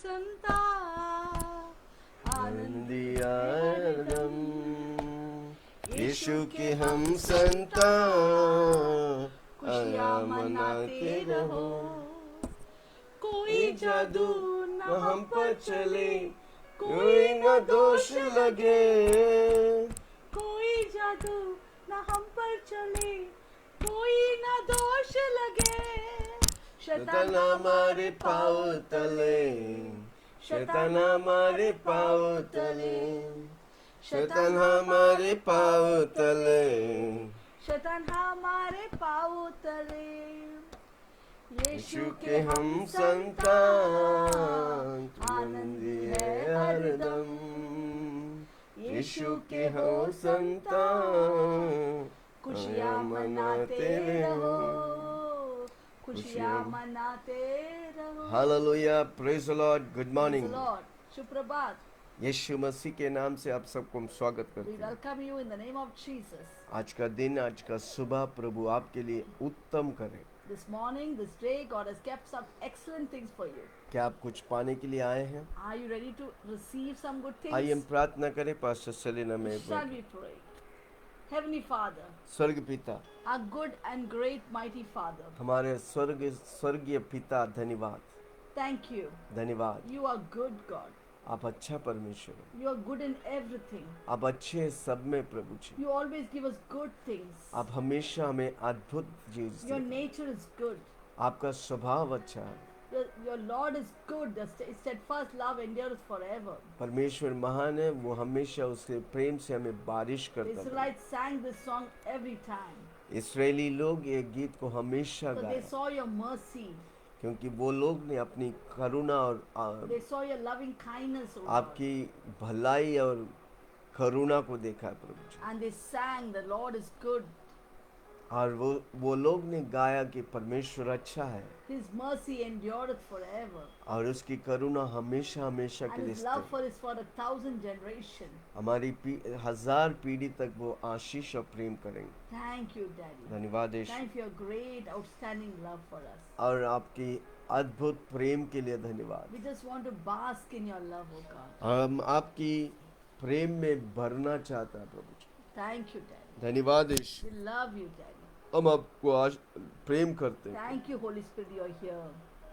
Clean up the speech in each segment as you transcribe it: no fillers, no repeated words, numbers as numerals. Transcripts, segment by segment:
संता आनंदी हरदम, यीशु के हम संतान खुशियाँ मनाते रहो। कोई जादू न हम पर चले, कोई न दोष लगे, कोई जादू न हम पर चले, कोई न दोष लगे। शैतान हमारे पाँव तले, शैतान हमारे पाँव तले, शैतान हमारे पाँव तले, शैतान हमारे पाँव तले। यीशु के हम संतान, आनंदी है हरदम, यीशु के हम संतान खुशियाँ मनाते रहो, खुशियाँ मनाते रहो। Hallelujah, praise the Lord, good morning. Lord, सुप्रभात। यीशु मसीह के नाम से आप सबको हम स्वागत We करते हैं। welcome you in the name of Jesus. आज का दिन, आज का सुबह प्रभु आपके लिए उत्तम करे। This morning, this day, God has kept some excellent things for you. क्या आप कुछ पाने के लिए आए हैं? Are you ready to receive some good आइए हम things? प्रार्थना करें। पास्टर सेलिना में Shall we pray? Heavenly Father, स्वर्ग पिता, our good and great mighty Father, हमारे स्वर्गीय पिता, धन्यवाद thank you. धन्यवाद। You are good God. आप अच्छा परमेश्वर हो, You are good in everything. आप अच्छे हैं सब में प्रभु जी। You always give us good things. आप हमेशा हमें अद्भुत चीज Your देते हैं। nature is good. आपका स्वभाव अच्छा है। Your Lord is good. The steadfast love endures forever. परमेश्वर महान है, वो हमेशा उसके प्रेम से हमें बारिश The करता है। Israelites sang this song every time. Israeli लोग ये गीत को हमेशा So they गाए, saw your mercy. क्योंकि वो लोग ने अपनी करुणा और They saw your loving kindness, O God. आपकी भलाई और करुणा को देखा है प्रभु जी। And they sang, the Lord is good. और वो लोग ने गाया कि परमेश्वर अच्छा है His mercy endureth forever. और उसकी करुणा हमेशा हमेशा के And लिए his love स्थिर। for is for 1,000 generation. हमारी 1000 पीढ़ी तक वो आशीष और प्रेम करेंगे। Thank you, Daddy. धन्यवाद यीशु। Thank you for your great, outstanding love for us. और आपकी अद्भुत प्रेम के लिए धन्यवाद। We just want to bask in your love, O God. हम आपकी प्रेम में भरना चाहता है प्रभु जी। Thank you, Daddy. धन्यवाद यीशु। We love you, Daddy. हम आपको आज प्रेम करते हैं। Thank you, Holy Spirit, you're here.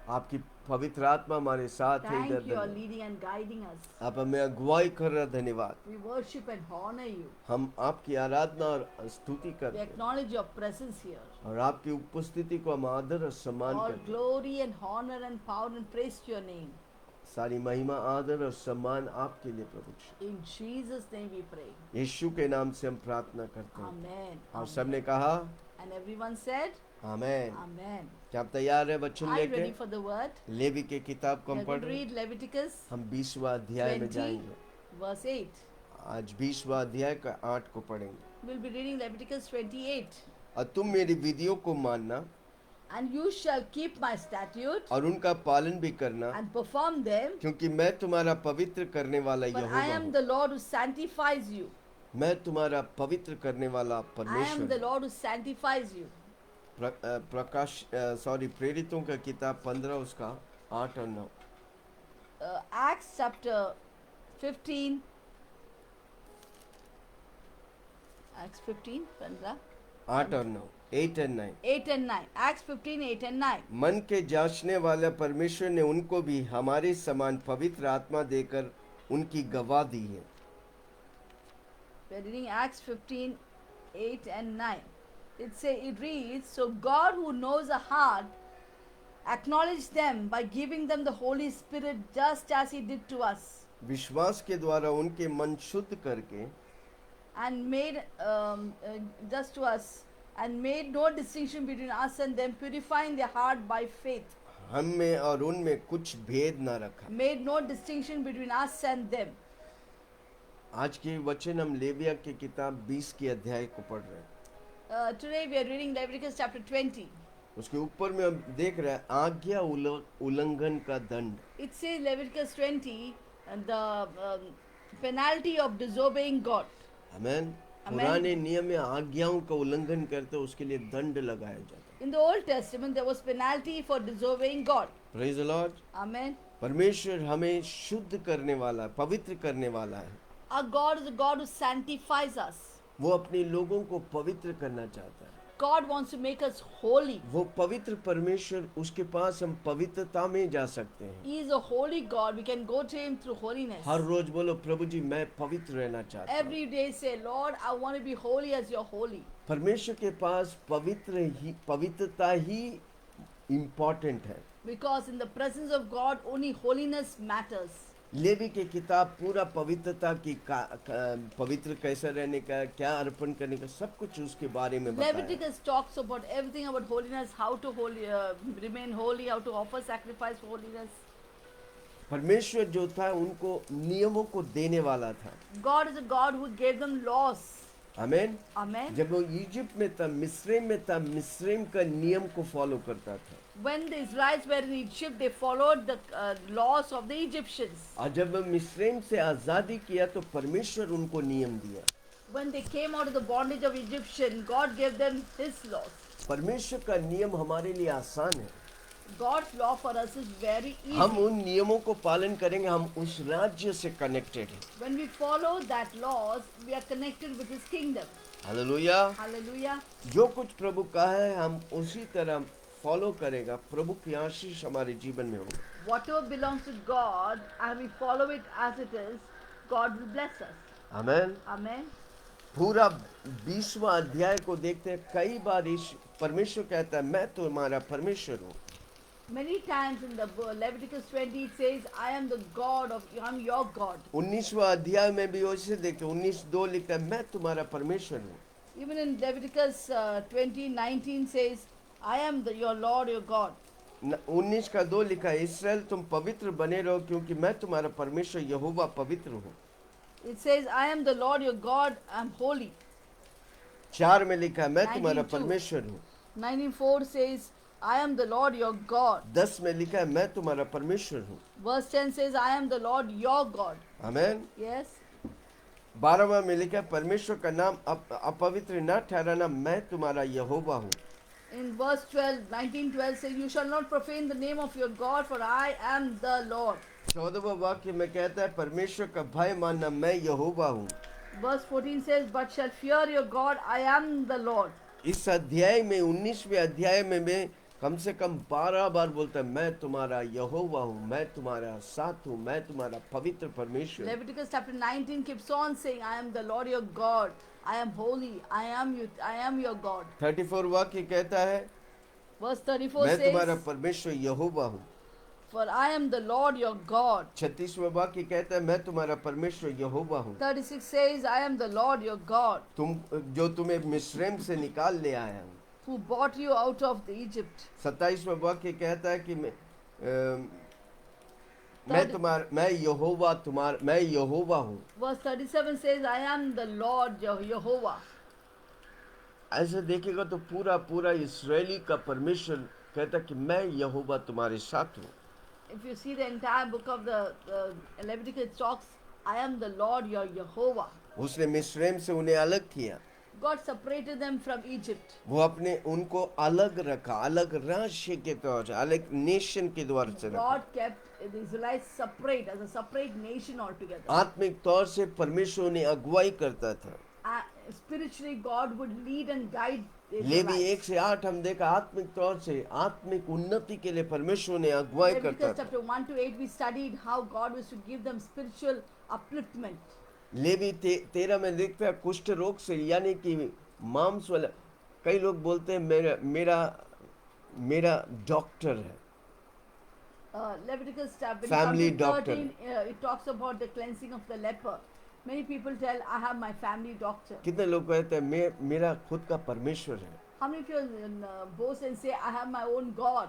आपकी पवित्र आत्मा हमारे साथ है Thank you, इधर। you're leading and guiding us. आप हमें अगुवाई कर रहे हैं, धन्यवाद। We worship and honor you. हम आपकी आराधना और स्तुति We करते हैं acknowledge your presence here. और आपकी उपस्थिति को हम आदर और सम्मान All करते हैं। glory and honor and power and praise to your name. सारी महिमा, आदर और सम्मान आपके लिए प्रभु जी। In Jesus' name we pray. यीशु के नाम से हम प्रार्थना करते हैं। Amen. और Amen. सबने कहा And everyone said, amen. Amen. क्या आप तैयार है वचन Are you लेके? ready for the word? Levi के किताब को We हम are पढ़ going to रहे हैं। read Leviticus हम 20वां अध्याय में 20, जाएंगे। verse 8. आज 20वां अध्याय का 8 को पढ़ेंगे। We'll be reading Leviticus 28. और तुम मेरी विधियों को मानना And you shall keep my statutes और उनका पालन भी करना, and perform them, क्योंकि मैं तुम्हारा पवित्र करने वाला for I यहोवा am हूँ। the Lord who sanctifies you. मैं तुम्हारा पवित्र करने वाला I am परमेश्वर the हूँ। Lord who sanctifies you. प्रेरितों का किताब 15 उसका 8 और 9। Acts chapter 15. Acts 15, 15, 8 और 9, 8 and 9। 8 and 9. Acts 15, 8 and 9. मन के जांचने वाला परमेश्वर ने उनको भी हमारे समान पवित्र आत्मा देकर उनकी गवाह दी है। We're reading Acts 15, 8 and 9. It reads, so God who knows a heart acknowledged them by giving them the Holy Spirit just as he did to us, विश्वास के द्वारा उनके मन शुद्ध करके and made just to us, and made no distinction between us and them, purifying their heart by faith. हम में और उनमें कुछ भेद न रखा। Made no distinction between us and them. आज के वचन हम लेविया की किताब 20 के अध्याय को पढ़ रहे हैं। Today we are reading Leviticus chapter 20. उसके ऊपर में हम देख रहे हैं आज्ञा उल्लंघन का दंड। It says Leviticus 20, the penalty of disobeying God. Amen. Amen. पुराने नियम में आज्ञाओं का उल्लंघन करते उसके लिए दंड लगाया जाता है। In the Old Testament, there was penalty for disobeying God. Praise the Lord. Amen. परमेश्वर हमें शुद्ध करने वाला, पवित्र करने वाला है। Our God is a God who sanctifies us. वो अपने लोगों को पवित्र करना चाहता है। God wants to make us holy. वो पवित्र परमेश्वर, उसके पास हम पवित्रता में जा सकते हैं। He is a holy God. We can go to Him through holiness. हर रोज बोलो, प्रभु जी मैं पवित्र रहना चाहता हूँ। Every day say, Lord, I want to be holy as you're holy. परमेश्वर के पास पवित्रता ही इम्पोर्टेंट है। Because in the presence of God, only holiness matters. Levi की किताब पूरा पवित्रता की पवित्र कैसे रहने का, क्या अर्पण करने का, सब कुछ उसके बारे में बताया। Leviticus talks about everything about holiness, how to remain holy, how to offer sacrifice for holiness. परमेश्वर जो था उनको नियमों को देने वाला था। God is a God who gave them laws. आमीन। Amen. जब वो इजिप्ट में था, मिस्रैम में था, मिस्रैम का नियम को फॉलो करता था। When the Israelites were in Egypt, they followed the laws of the Egyptians. और जब वो मिस्रैम से आजादी किया तो परमेश्वर उनको नियम दिया। When they came out of the bondage of Egyptian, God gave them His laws. परमेश्वर का नियम हमारे लिए आसान है। God's law for us is very easy. हम उन नियमों को पालन करेंगे, हम उस राज्य से कनेक्टेड हैं। When we follow that laws, we are connected with His kingdom. Hallelujah. Hallelujah. जो कुछ प्रभु का है हम उसी तरह फॉलो करेगा, प्रभु की आशीष हमारे जीवन में होगा। Whatever belongs to God, and we follow it as it is, God will bless us. आमीन। Amen. पूरा 20वां अध्याय को देखते हैं, कई बार परमेश्वर कहता है मैं तुम्हारा परमेश्वर हूँ। Many times in the Leviticus 20 it says, I am the God of, I am your God. 19वां अध्याय में भी वैसे देखते, 19:2 लिखता है मैं तुम्हारा परमेश्वर हूँ। Even in Leviticus 20:19 says, I am your Lord, your God. 19:2 लिखा है इसराइल तुम पवित्र बने रहो क्योंकि मैं तुम्हारा परमेश्वर यहोवा पवित्र हूँ। It says, I am the Lord, your God, I am holy. 4 में लिखा है मैं तुम्हारा 19:2 परमेश्वर हूँ। 19:4 says, I am the Lord, your God. 10 में लिखा है मैं तुम्हारा परमेश्वर हूँ। Verse 10 says, I am the Lord, your God. आमीन। Yes. 12वां में लिखा है परमेश्वर का नाम अपवित्र न ठहराना, मैं तुम्हारा यहोवा हूँ। In verse 19:12 says, you shall not profane the name of your God, for I am the Lord. 14वां वाक्य में कहता है परमेश्वर का भय मानना, मैं यहोवा हूँ। Verse 14 says, but shall fear your God, I am the Lord. इस अध्याय में 19वें अध्याय में मैं कम से कम 12 बार बोलता है मैं तुम्हारा यहोवा हूँ, मैं तुम्हारा साथ हूँ, मैं तुम्हारा पवित्र परमेश्वर। Leviticus chapter 19 keeps on saying, I am the Lord your God, I am holy, I am your God. 34 वाक्य कहता है Verse 34 मैं तुम्हारा says, परमेश्वर यहोवा हूँ। for I am the Lord your God. 36वां वाक्य कहता है मैं तुम्हारा परमेश्वर यहोवा हूँ। 36 says, I am the Lord your God, तुम जो तुम्हें मिस्रैम से निकाल ले आया हूँ। who brought you out of the Egypt. 27वां वाक्य कहता है कि मैं यहोवा हूँ। Verse 37 says, I am the Lord Jehovah. ऐसे देखेगा तो पूरा इस्राएली का परमेश्वर कहता कि मैं यहोवा तुम्हारे साथ हूँ। If you see the entire book of the Leviticus talks, I am the Lord your Jehovah. उसने मिस्रैम से उन्हें अलग किया। God separated them from Egypt. वो अपने उनको अलग रखा, अलग राज्य के तौर से, अलग नेशन के द्वारा से रखा। God kept the Israelites separate as a separate nation altogether. आत्मिक तौर से परमेश्वर ने अगुवाई करता था। Spiritually, God would lead and guide the Levi Israelites. 1-8 हम देखा आत्मिक तौर से आत्मिक उन्नति के लिए परमेश्वर ने अगुवाई करता Leviticus था। chapter 1 to 8 we studied how God was to give them spiritual upliftment. Levi 13 में देखता है कुष्ठ रोग से, यानी कि मांस वाला, कई लोग बोलते हैं मेरा डॉक्टर है। Leviticus chapter Family 13 doctor. It talks about the cleansing of the leper. Many people tell, I have my family doctor. कितने लोग कहते हैं मेरा खुद का परमेश्वर है। How many of you boast and say, I have my own God?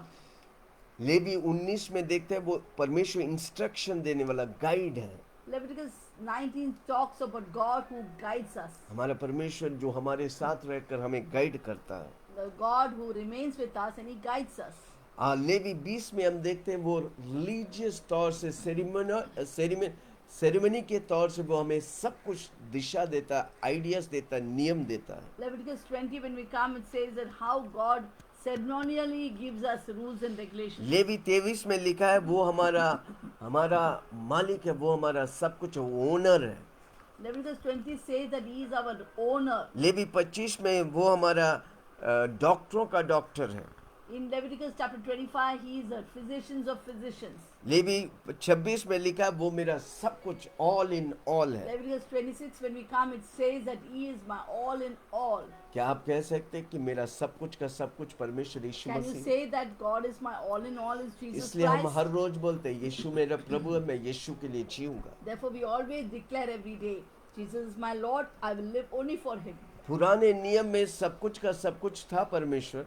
Levi 19 में देखते हैं वो परमेश्वर इंस्ट्रक्शन देने वाला गाइड है। Leviticus 19 talks about God who guides us. हमारा परमेश्वर जो हमारे साथ रहकर हमें गाइड करता है। The God who remains with us and He guides us. Levi 20 में हम देखते हैं वो रिलीजियस तौर से सेरेमनी के तौर से वो हमें सब कुछ दिशा देता, आइडियाज देता, नियम देता है। Leviticus 20 when we come it says that how God ceremonially gives us rules and regulations. Levi 23 में लिखा है वो हमारा हमारा मालिक है, वो हमारा सब कुछ ओनर है। Leviticus 20 says that he is our owner. Levi 25 में वो हमारा डॉक्टरों का डॉक्टर है। In Leviticus chapter 25, he is a physicians of physicians. Levi 26 में लिखा है वो मेरा सब कुछ ऑल इन ऑल है। Leviticus 26, when we come, it says that he is my all in all. क्या आप कह सकते हैं कि मेरा सब कुछ का सब कुछ परमेश्वर यीशु Can you Masih? say that God is my all in all is Jesus इसलिए हम Christ? हर रोज बोलते हैं यीशु मेरा प्रभु है, मैं यीशु के लिए जीऊंगा। Therefore, we always declare every day, Jesus is my Lord, I will live only for him. पुराने नियम में सब कुछ का सब कुछ था परमेश्वर।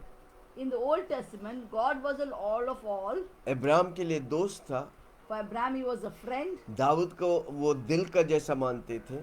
In the Old Testament, God was an all of all. Abraham के लिए दोस्त था, For Abraham, he was a friend. Dawood को वो दिल का जैसा मानते थे।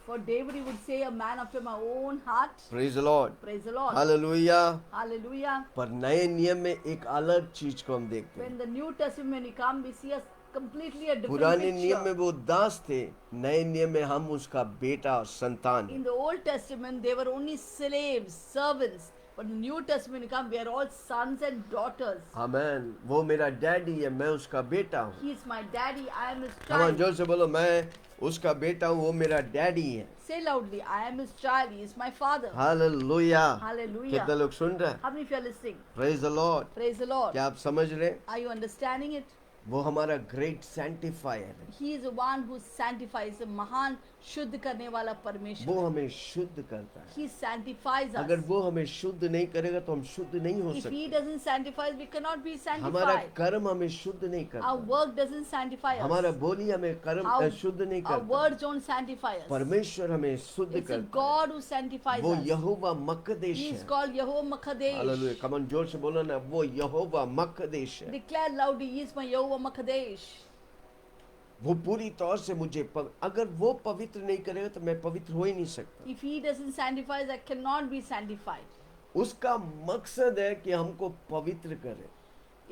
For David, he would say, a man after my own heart. Praise the Lord, Praise the Lord. Hallelujah. Hallelujah. पर नए नियम में एक अलग चीज को हम देखते When हैं। the New Testament, when we come, we see a completely a different पुराने नियम में picture. वो दास थे, नए नियम में हम उसका बेटा और संतान In हैं। the Old Testament, they were only slaves, servants. But in the New Testament, we come, we are all sons and daughters. आमेन। वो मेरा डैडी है, मैं उसका बेटा हूँ। He is my daddy, I am his हम child. जोर से बोलो, मैं उसका बेटा हूँ, वो मेरा डैडी है। Say loudly, I am his child, he is my father. Hallelujah. Hallelujah. कितने लोग सुन रहे हैं? How many of you are listening? Praise the Lord. Praise the Lord. क्या आप समझ रहे हैं? Are you understanding it? वो हमारा ग्रेट सैंटिफायर है। He is the one who sanctifies, the महान शुद्ध करने वाला वो परमेश्वर. हमें शुद्ध करता है। He sanctifies अगर us. वो हमें शुद्ध नहीं करेगा तो हम शुद्ध नहीं हो If he सकते। doesn't sanctify us, we cannot be हमारा sanctified. कर्म हमें शुद्ध नहीं Our करता। work doesn't sanctify हमारा us. बोली हमें कर्म Our- शुद्ध नहीं Our करता। words don't sanctify us. परमेश्वर हमें शुद्ध It's a करता है। God who sanctifies वो us. यहोवा मकदेश He is है। called Yehovah Makadesh. Hallelujah. Come on जोर से बोलो ना, वो यहोवा मकदेश है। Declare loudly, He is my Yehovah Makadesh. वो पूरी तौर से मुझे अगर वो पवित्र नहीं करेगा तो मैं पवित्र हो ही नहीं सकता। If He doesn't sanctify us, I cannot be sanctified. उसका मकसद है कि हमको पवित्र करे।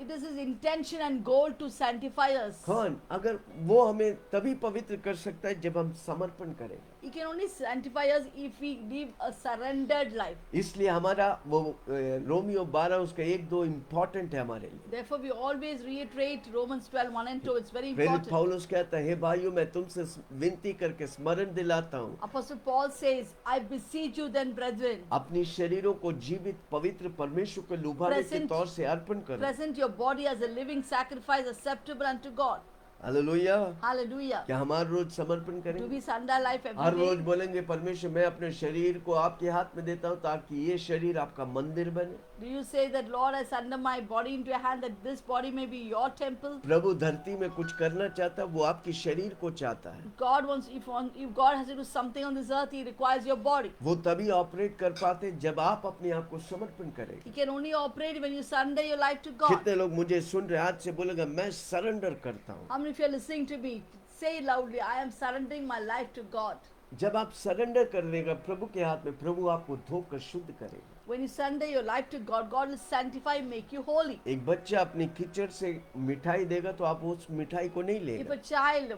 It is His intention and goal to sanctify us. कौन? अगर वो हमें तभी पवित्र कर सकता है जब हम समर्पण करेंगे। He can only sanctify us if we live a surrendered life. इसलिए हमारा वो रोमियो 12 उसका 1-2 इम्पोर्टेंट है हमारे लिए। Therefore, we always reiterate Romans 12:1 and 2. It's very प्रेरित important. पौलुस कहता है, हे भाइयों मैं तुमसे विनती करके स्मरण दिलाता हूँ, Apostle Paul says, I beseech you then, brethren, अपनी शरीरों को जीवित पवित्र परमेश्वर को लुभाने के Present- तौर से अर्पण करो। present your body as a living sacrifice acceptable unto God. Hallelujah. Hallelujah. क्या हम हर रोज समर्पण Do करेंगे? we surrender our life her every rose day? बोलेंगे, परमेश्वर मैं अपने शरीर को आपके हाथ में देता हूँ ताकि ये शरीर आपका मंदिर बने। Do you say that, Lord, I surrender my body into your hand that this body may be your temple? प्रभु धरती में कुछ करना चाहता है, वो आपके शरीर को चाहता है। God wants, if God has to do something on this earth, He requires your body. वो तभी ऑपरेट कर पाते जब आप अपने आप को समर्पण करेंगे। He can only operate when you surrender your life to God. कितने लोग मुझे सुन रहे आज से बोलेगा मैं सरेंडर करता हूँ। How many of you are listening to me? Say loudly, I am surrendering my life to God. जब आप सरेंडर कर लेगा प्रभु के हाथ में, प्रभु आपको धोकर शुद्ध करेगा। When you surrender your life to God, God will sanctify, make you holy. एक बच्चा अपनी कीचड़ से मिठाई देगा तो आप उस मिठाई को नहीं If लेगा। a child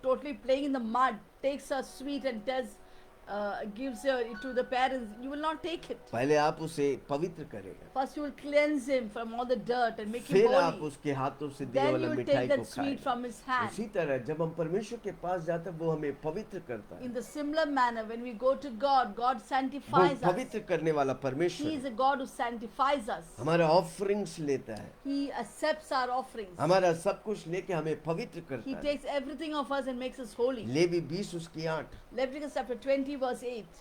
totally playing in the mud takes a sweet and gives it to the parents, you will not take it. पहले आप उसे पवित्र करेगा, First you will cleanse him from all the dirt and make him फिर आप holy. उसके हाथों से दिए Then वाला you will मिठाई take को that sweet खाएगा। from his hand. इसी तरह जब हम परमेश्वर के पास जाते हैं वो हमें पवित्र करता है। In the similar manner, when we go to God, God वो sanctifies us. पवित्र करने वाला He परमेश्वर is है। a God who sanctifies us. हमारा ऑफरिंग्स लेता है, He accepts our offerings. हमारा सब कुछ लेके हमें पवित्र He करता है। takes everything of us and makes us holy. Levi 20 उसकी 8। Leviticus chapter 20 verse 8.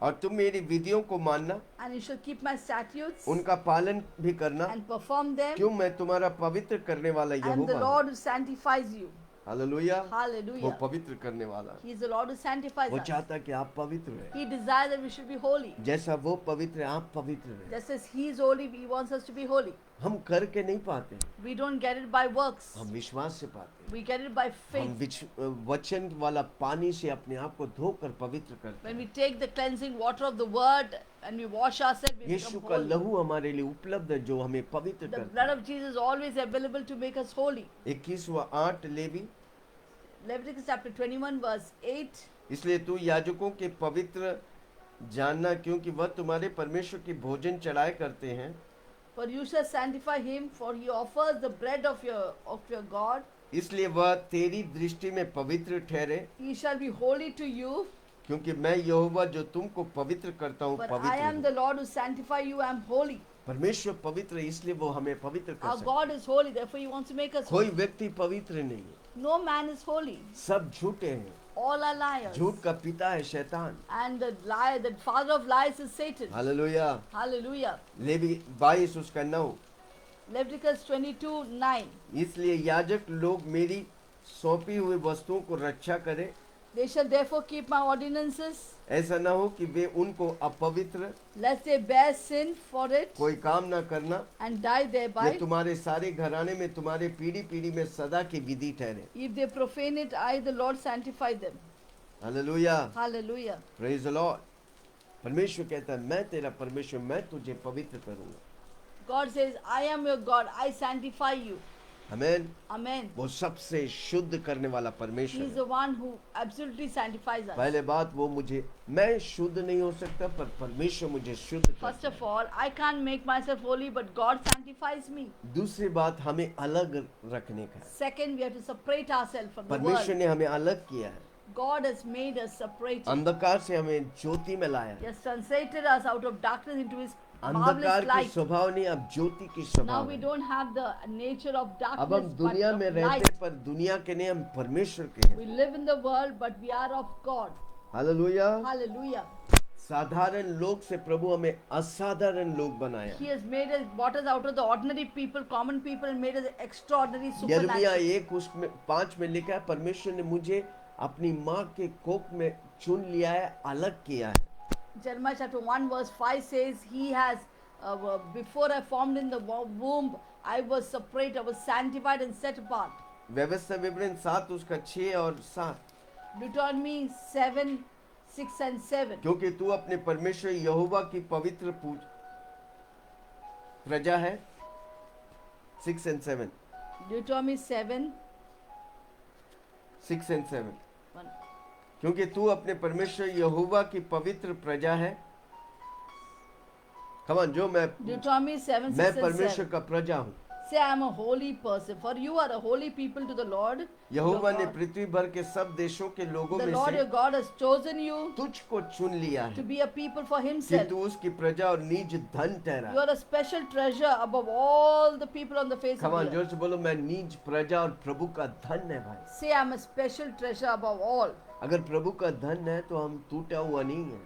और तुम मेरी विधियों को मानना, And you shall keep my statutes उनका पालन भी करना, and perform them. क्यों मैं तुम्हारा पवित्र करने वाला I am the यहोवा हूँ। Lord who sanctifies you. Hallelujah. वो Hallelujah. पवित्र करने वाला है। He is the Lord who sanctifies वो us. चाहता है कि आप पवित्र रहे। He desires that we should be holy. जैसा वो पवित्र है आप पवित्र रहे। Just as He is holy, He wants us to be holy. हम करके नहीं पाते, We don't get it by works. हम विश्वास से पाते हैं। We get it by हम faith. वचन वाला पानी से अपने आप को धोकर पवित्र करते When हैं। we take the cleansing water of the word and we wash ourselves, we Yeshu become का holy. लहू हमारे लिए उपलब्ध है जो हमें पवित्र The करता blood है। of Jesus is always available to make us holy. 21:8 Levi, Leviticus chapter 21 verse 8. इसलिए तू याजकों के पवित्र जानना, क्योंकि वह तुम्हारे परमेश्वर की भोजन चढ़ाए करते हैं। For you shall sanctify him, for he offers the bread of your God. इसलिए वह तेरी दृष्टि में पवित्र ठहरे, He shall be holy to you. क्योंकि मैं यहोवा जो तुमको पवित्र करता हूँ But I पवित्र am हूँ। the Lord who sanctify you. I am holy. परमेश्वर पवित्र है, इसलिए वो हमें पवित्र कर Our सकता God is holy, therefore he wants to make है। us कोई holy. व्यक्ति पवित्र नहीं है, No man is holy. सब झूठे हैं। All are liars. झूठ का पिता है शैतान। And the father of lies is Satan. Hallelujah. Hallelujah. Levy 22 उसका 9। Leviticus 22:9. इसलिए याजक लोग मेरी सौंपी हुई वस्तुओं को रक्षा करें, They shall therefore keep my ordinances, ऐसा ना हो कि वे उनको अपवित्र lest they bear sin for it कोई काम ना करना, and die ये thereby. तुम्हारे सारे घराने में तुम्हारे पीढ़ी पीढ़ी में सदा की विधि ठहरे। If they profane it, I, the Lord, sanctify them. Hallelujah, Hallelujah. Praise the Lord. परमेश्वर कहता है मैं तेरा परमेश्वर, मैं तुझे पवित्र करूंगा। God says, I am your God, I sanctify you. आमीन। Amen. वो सबसे शुद्ध करने वाला He परमेश्वर is है। the one who absolutely sanctifies us. पहले बात वो मुझे, मैं शुद्ध नहीं हो सकता पर परमेश्वर मुझे शुद्ध First करता of all, I can't make myself holy, but God sanctifies me. है। दूसरी बात हमें अलग रखने का है। Second, we have to separate ourselves from the परमेश्वर world. ने हमें अलग किया है, God has made us separated. अंधकार से हमें ज्योति में लाया He है। has translated us out of darkness into His अंधकार marvelous की light. स्वभाव नहीं, अब ज्योति की Now स्वभाव we है। don't have the nature of अब darkness, हम but दुनिया में of रहते light. हैं, पर दुनिया के नहीं, हम परमेश्वर के We हैं। live in the world, but we are of God. Hallelujah. Hallelujah. साधारण लोग से प्रभु हमें असाधारण लोग बनाया। He has made us, brought us out of the ordinary people, common people, and made us extraordinary, यिर्मयाह supernatural. 1:5 में लिखा है, परमेश्वर ने मुझे अपनी माँ के कोख में चुन लिया है, अलग किया है। Jeremiah chapter 1 verse 5 says, He has, before I formed in the womb, I was separate, I was sanctified and set apart. व्यवस्था विवरण 7 उसका 6 और 7। Deuteronomy 7, 6 and 7. क्योंकि तू अपने परमेश्वर यहोवा की पवित्र प्रजा है। 6 and 7। Deuteronomy 7, 6 and 7। 1. क्योंकि तू अपने परमेश्वर यहोवा की पवित्र प्रजा है। कमान जो Deuteronomy 7, 6 मैं and परमेश्वर 7. का प्रजा हूँ। Say, I am a holy person, for you are a holy people to the Lord. Jehovah your ने God. पृथ्वी भर के सब देशों के लोगों The में Lord your से God has chosen you तुझको चुन लिया to है be a people for कि Himself. तू उसकी प्रजा और निज धन ठहरा। You are a special treasure above all the people on the face of come on the जोर earth. से बोलो, मैं निज प्रजा और प्रभु का धन है भाई। Say, I am a special treasure above all. अगर प्रभु का धन है तो हम टूटा हुआ नहीं है,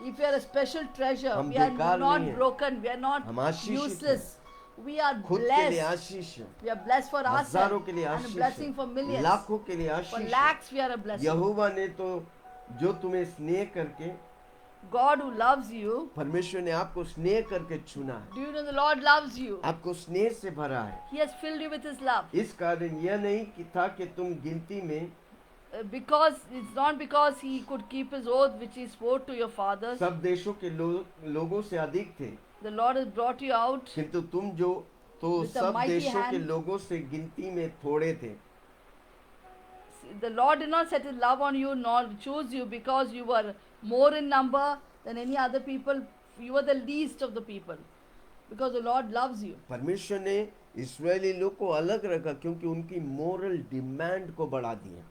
If we are a special treasure, हम we are बेकार नहीं not हैं। broken, we are not हम आशीषित useless. We are खुद के लिए blessed. आशीष है, We are blessed for हजारों ourselves के लिए and a Ashish blessing for है, millions. लाखों के लिए For आशीष है। lakhs we are a blessing. यहोवा ने तो जो तुम्हें स्नेह करके, God who loves you, परमेश्वर ने आपको स्नेह करके चुना है, do you know the Lord loves you? आपको स्नेह से भरा है। He has filled you with His love. इस कारण यह नहीं कि था कि तुम गिनती में Because it's not because He could keep His oath which He swore to your fathers. सब देशों के लोगों से अधिक थे, The Lord has brought you out. किंतु तुम जो तो With a सब mighty देशों के hand. लोगों से गिनती में थोड़े थे। The Lord did not set His love on you nor choose you because you were more in number than any other people. You were the least of the people. Because the Lord loves you. परमेश्वर ने इस्राएली लोग को अलग रखा क्योंकि उनकी moral demand को बढ़ा दिया।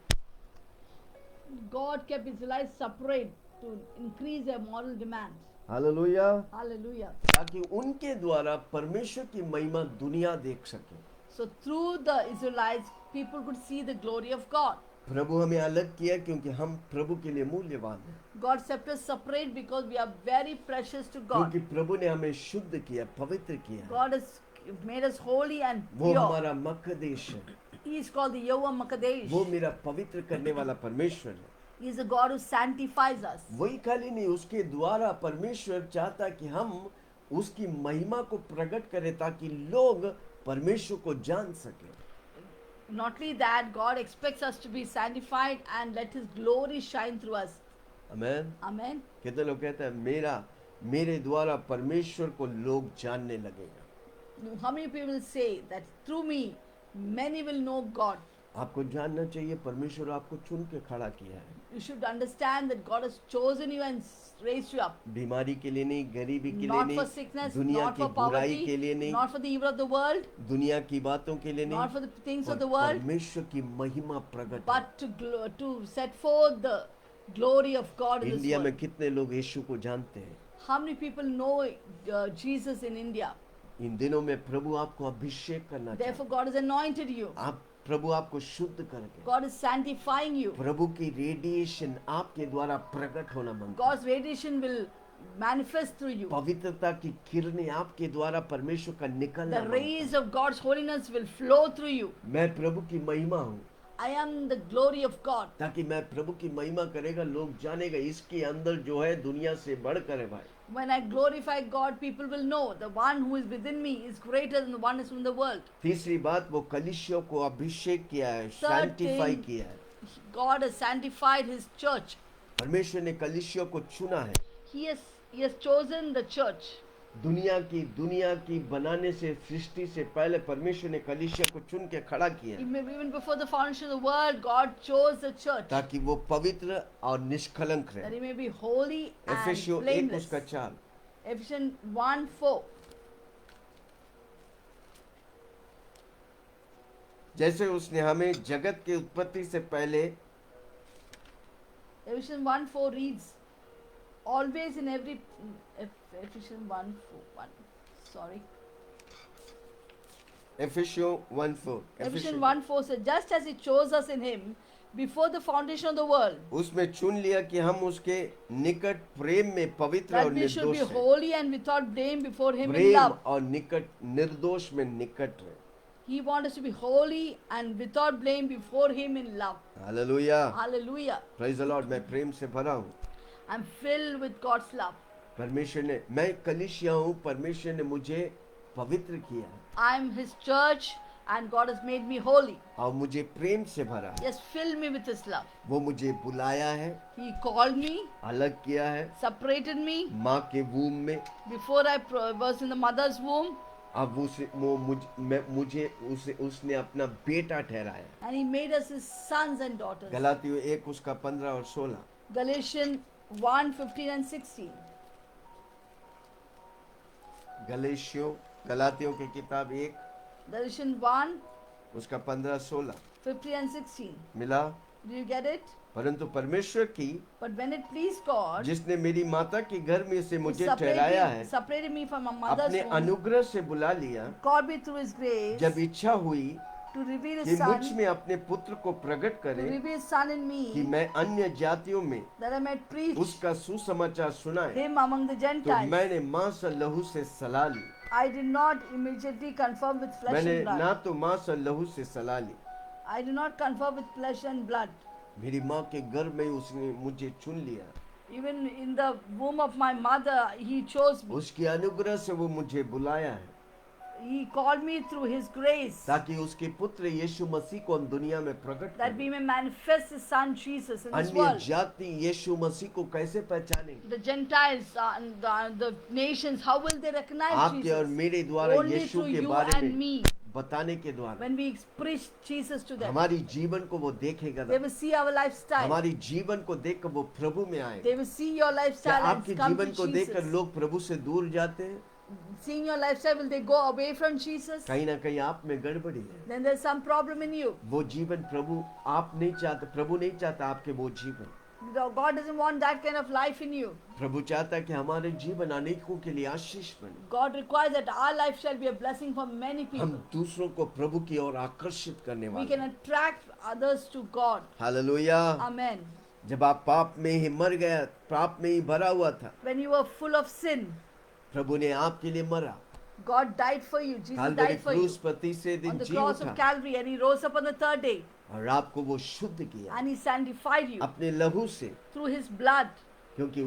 God kept Israelites separate to increase their moral demands. Hallelujah. Hallelujah. ताकि उनके द्वारा परमेश्वर की महिमा दुनिया देख सके। So through the Israelites, people could see the glory of God. प्रभु हमें अलग किया क्योंकि हम प्रभु के लिए मूल्यवान हैं। God kept us separate because we are very precious to God. क्योंकि प्रभु ने हमें शुद्ध किया, पवित्र किया। God has made us holy and वो pure. हमारा मकदेश है, He is called the Yehovah Makadesh. वो मेरा पवित्र करने वाला परमेश्वर है। He is the God who sanctifies us. वही खाली नहीं, उसके द्वारा परमेश्वर चाहता कि हम उसकी महिमा को प्रकट करें ताकि लोग परमेश्वर को जान सके। Not only that, God expects us to be sanctified and let His glory shine through us. Amen. Amen. कितने लोग कहते हैं मेरे द्वारा परमेश्वर को लोग जानने लगेगा। How many people say that through me, many will know God? आपको जानना चाहिए परमेश्वर आपको चुन के खड़ा किया है, You should understand that God has chosen you and raised you up. बीमारी के लिए नहीं, गरीबी के लिए Not for नहीं, sickness, दुनिया not की for बुराई poverty, के लिए नहीं, not for the evil of the world, दुनिया की बातों के लिए not नहीं, for the things और of the world, परमेश्वर की महिमा प्रकट हो। but to set forth the glory of God in this India में world. कितने लोग यीशु को जानते हैं? How many people know Jesus in India? इन दिनों में प्रभु आपको अभिषेक करना चाहते Therefore, God has anointed you. हैं। आप प्रभु आपको शुद्ध करके, God is sanctifying you. प्रभु की रेडिएशन आपके द्वारा प्रकट होना मांगता है। God's radiation will manifest through you. पवित्रता की किरणें आपके द्वारा परमेश्वर का निकलना The मांगता है। rays of God's holiness will flow through you. मैं प्रभु की महिमा हूँ, I am the glory of God. ताकि मैं प्रभु की महिमा करेगा, लोग जानेगा इसके अंदर जो है दुनिया से बढ़कर है भाई। When I glorify God, people will know the one who is within me is greater than the one who is in the world. तीसरी बात, वो कलीसियों को अभिषेक किया है, Third सैंक्टिफाई thing, किया है। God has sanctified His church. परमेश्वर ने कलीसियों को चुना है। He has chosen the church. दुनिया की बनाने से, सृष्टि से पहले परमेश्वर ने कलीसिया को चुन के खड़ा किया है, Even before the foundation of the world, God chose the church ताकि वो पवित्र और निष्कलंक that रहे। He may be holy and एफेसियों 1 blameless. उसका 4। Ephesians 1:4. जैसे उसने हमें जगत की उत्पत्ति से पहले Ephesians 1:4 reads, always in every Ephesians 1:4. Sorry. एफेसियों 1:4 Ephesians 1:4 says, just as He chose us in Him before the foundation of the world, उसमें चुन लिया कि हम उसके निकट प्रेम में पवित्र that और we should be निर्दोष हैं। holy and without blame before Him in Prem love. और निकट, निर्दोष में निकट रहे। He wants us to be holy and without blame before Him in love. Hallelujah, Hallelujah. Praise the Lord. मैं प्रेम से भरा हूँ। I'm filled with God's love. परमेश्वर ने, मैं कलीसिया हूँ, परमेश्वर ने मुझे पवित्र किया है I'm His church and God has made me holy. और मुझे प्रेम से भरा है। He has filled me with His love. वो मुझे बुलाया है, He called me, अलग किया है separated me माँ के वूम में। before I was in the mother's womb, अब उसने अपना बेटा ठहराया। and He made us His sons and daughters. गलातियों 1 उसका 15 और 16। Galatians 1:15 and 16. गलातियों की किताब 1 Galatians 1:15 उसका 15-16 and 16. मिला। Do you get it? परंतु परमेश्वर की, But when it pleased God, जिसने मेरी माता के घर में से He मुझे ठहराया है, separated me from my mother's अपने womb, अनुग्रह से बुला लिया, called me through His grace जब इच्छा हुई to reveal कि His मुझ Son, में अपने पुत्र को प्रकट to करे, reveal His Son in कि me, मैं अन्य जातियों में that I might preach उसका सुसमाचार सुनाए, Him among the तो Gentiles. मैंने मांस और लहू से सलाह ली। I did not immediately conform with flesh मैंने and blood. ना तो मांस और लहू से सलाह ली, I did not conform with flesh and blood. मेरी माँ के गर्भ में उसने मुझे चुन लिया, Even in the womb of my mother, He chose me. उसके अनुग्रह से वो मुझे बुलाया है, He called me through His grace, ताकि उसके पुत्र यीशु मसीह को हम दुनिया में प्रकट that we करें। may manifest His Son Jesus in this अन्य world. जाति यीशु मसीह को कैसे पहचानेंगे? The Gentiles and the nations, how will they recognize आपके और Jesus? मेरे द्वारा Only यीशु through के you बारे and में me. बताने के द्वारा When we preach Jesus to them, हमारी जीवन को वो देखेगा, they will see our lifestyle. हमारी जीवन को देखकर वो प्रभु में आएगा। They will see your क्या lifestyle and आपके come to जीवन को देखकर Jesus. लोग प्रभु से दूर जाते हैं? Seeing your lifestyle, will they go away from Jesus? कहीं ना कहीं आप में गड़बड़ी है। Then there's some problem in you. वो जीवन प्रभु आप नहीं चाहते, प्रभु नहीं चाहता आपके वो जीवन। God doesn't want that kind of life in you. प्रभु चाहता है कि हमारे जीवन अनेकों के लिए आशीष बने। God requires that our life shall be a blessing for many हम people. दूसरों को प्रभु की ओर आकर्षित करने We वाले। can attract others to God. Hallelujah. Amen. जब आप पाप में ही मर गया, पाप में ही भरा हुआ था, When you were full of sin, प्रभु ने आपके लिए मरा, God died for you. Jesus काल्वरी died for you क्रूस पर तीसरे on दिन the जी cross of उठा Calvary, and He rose up on the third day, और आपको वो शुद्ध किया and He sanctified you अपने लहू से, through His blood, क्योंकि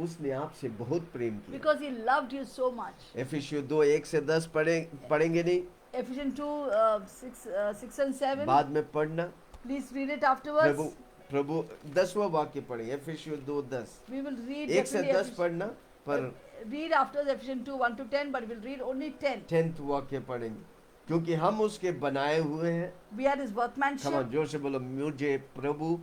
उसने आपसे बहुत प्रेम किया। because He loved you so much. एफिसियों 2:1-10 पढ़ेंगे नहीं, Ephesians 2, 6 and 7. बाद में पढ़ना। Please read it afterwards. प्रभु 10वां वाक्य पढ़ेंगे, एफिसियों 2:10। We will read 1 से definitely 10 पढ़ना, पर read after Ephesians 2, 1 to 10, but we'll read only 10. 10th वाक्य पढ़ेंगे। क्योंकि हम उसके बनाए हुए हैं। We are His workmanship. Come on, जोर से बोलो, मुझे प्रभु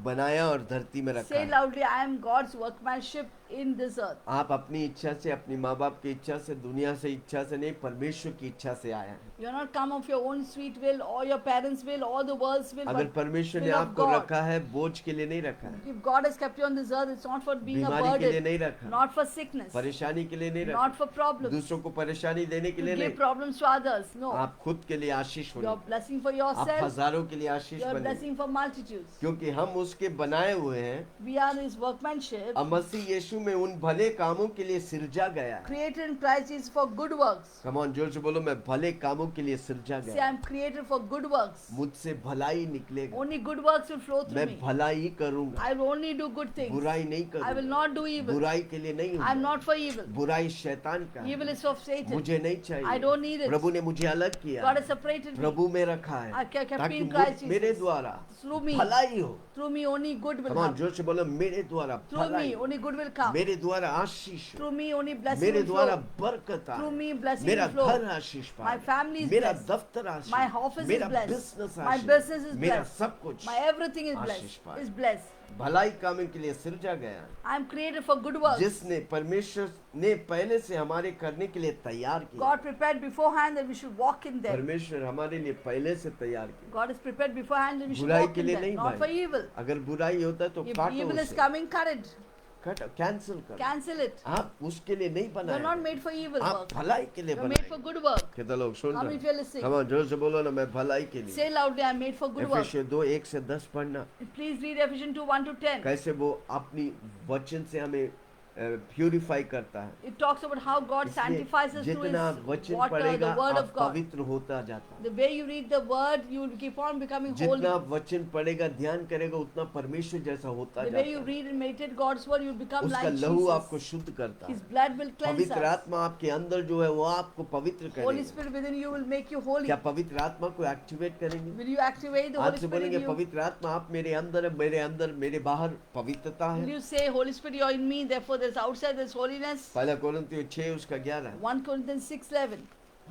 बनाया और धरती में रखा Say है। loudly, I am God's workmanship in this earth. आप अपनी इच्छा से, अपनी माँ बाप की इच्छा से, दुनिया से इच्छा से नहीं, परमेश्वर की इच्छा से आया है। You are not come of your own sweet will or your parents' will or the world's will. अगर But परमेश्वर ने will of आपको God. रखा है, बोझ के लिए नहीं रखा है, if God has kept you on this earth, it's not for being a बीमारी के लिए burden, नहीं रखा, not for sickness, परेशानी के लिए नहीं रखा, not for problems, दूसरों को परेशानी देने के to लिए give नहीं। problems to others. No, आप खुद के लिए आशीष you're बनो, blessing for आप yourself. हजारों के लिए आशीष You're बने, blessing for multitudes. क्योंकि हम उसके बनाए हुए हैं। We are His workmanship, अब मसीह यीशु में उन भले कामों के लिए सिरजा गया है। created in Christ Jesus for good works. Come on, जोर से बोलो, मैं भले कामों के लिए सिरजा Say, गया। I'm created for good works. मुझसे भलाई निकलेगा, Only good works will flow through मैं me. भलाई करूंगा, I will only do good things. बुराई नहीं I will करूंगा, not do evil. बुराई के लिए नहीं I'm हूँ, not for evil. बुराई शैतान का Evil है, is of Satan. मुझे नहीं I चाहिए। don't need it. प्रभु ने मुझे अलग किया, God has separated me. प्रभु में रखा I है, kept me ताकि in Christ मेरे Jesus. द्वारा Through me, भलाई हो। through me only good will come on, happen. जोर से बोलो, मेरे द्वारा Through भलाई me हो, only good will come. मेरे द्वारा आशीष हो, Through me only blessing मेरे will द्वारा flow. बरकत Through आए, me blessing मेरा will flow. घर आशीष My पाए, family is मेरा blessed. दफ्तर आशीष, My office is मेरा blessed. Business My Ashish, business is मेरा blessed. सब कुछ My everything is Ashish blessed. पाए। Is blessed. भलाई काम के लिए सिरजा गया, I am created for good works. जिसने परमेश्वर ने पहले से हमारे करने के लिए तैयार किया। God prepared beforehand that we should walk in them. परमेश्वर हमारे लिए पहले से तैयार किया। God is prepared beforehand that we should बुराई walk के in लिए them. नहीं Not for भाई, evil. अगर बुराई होता तो If काटो evil is उसे, coming, cut it. काटो, कैंसिल करो। Cancel it. आप उसके लिए नहीं You are not बनाए, made for evil आप work. भलाई के लिए You are made for बनाए। good work. कितना लोग सुन How रहे many हैं? feel listening? हम जोर से बोलो ना, मैं भलाई के लिए। Say loudly, I am made for good work. एफेसियों 2:1-10 पढ़ना, Please read Ephesians 2:1-10. कैसे वो अपनी वचन से हमें प्यूरिफाई करता है। It talks about how God इसलिए sanctifies us through जितना His वचन water, पढ़ेगा, the word आप of God. पवित्र होता जाता है। The way you read the word, you will keep on becoming holy. जितना वचन पढ़ेगा, ध्यान करेगा, उतना परमेश्वर जैसा होता The जाता way you है। read and meditate God's word, you will become उसका like लहू आपको Jesus. शुद्ध करता His है। blood will cleanse पवित्र us. आत्मा आपके अंदर जो है वो आपको पवित्र Holy करेगा। Spirit within you will make you holy. क्या पवित्र आत्मा को एक्टिवेट करेंगे? Will you activate the आज Holy से Spirit बोलेंगे, in you? पवित्र आत्मा आप मेरे अंदर है, मेरे अंदर, मेरे बाहर पवित्रता Will है। you say, Holy Spirit, you are in me, therefore there's outside there's holiness? पहला कोरिन्थियों 6:11। 1 Corinthians 6:11.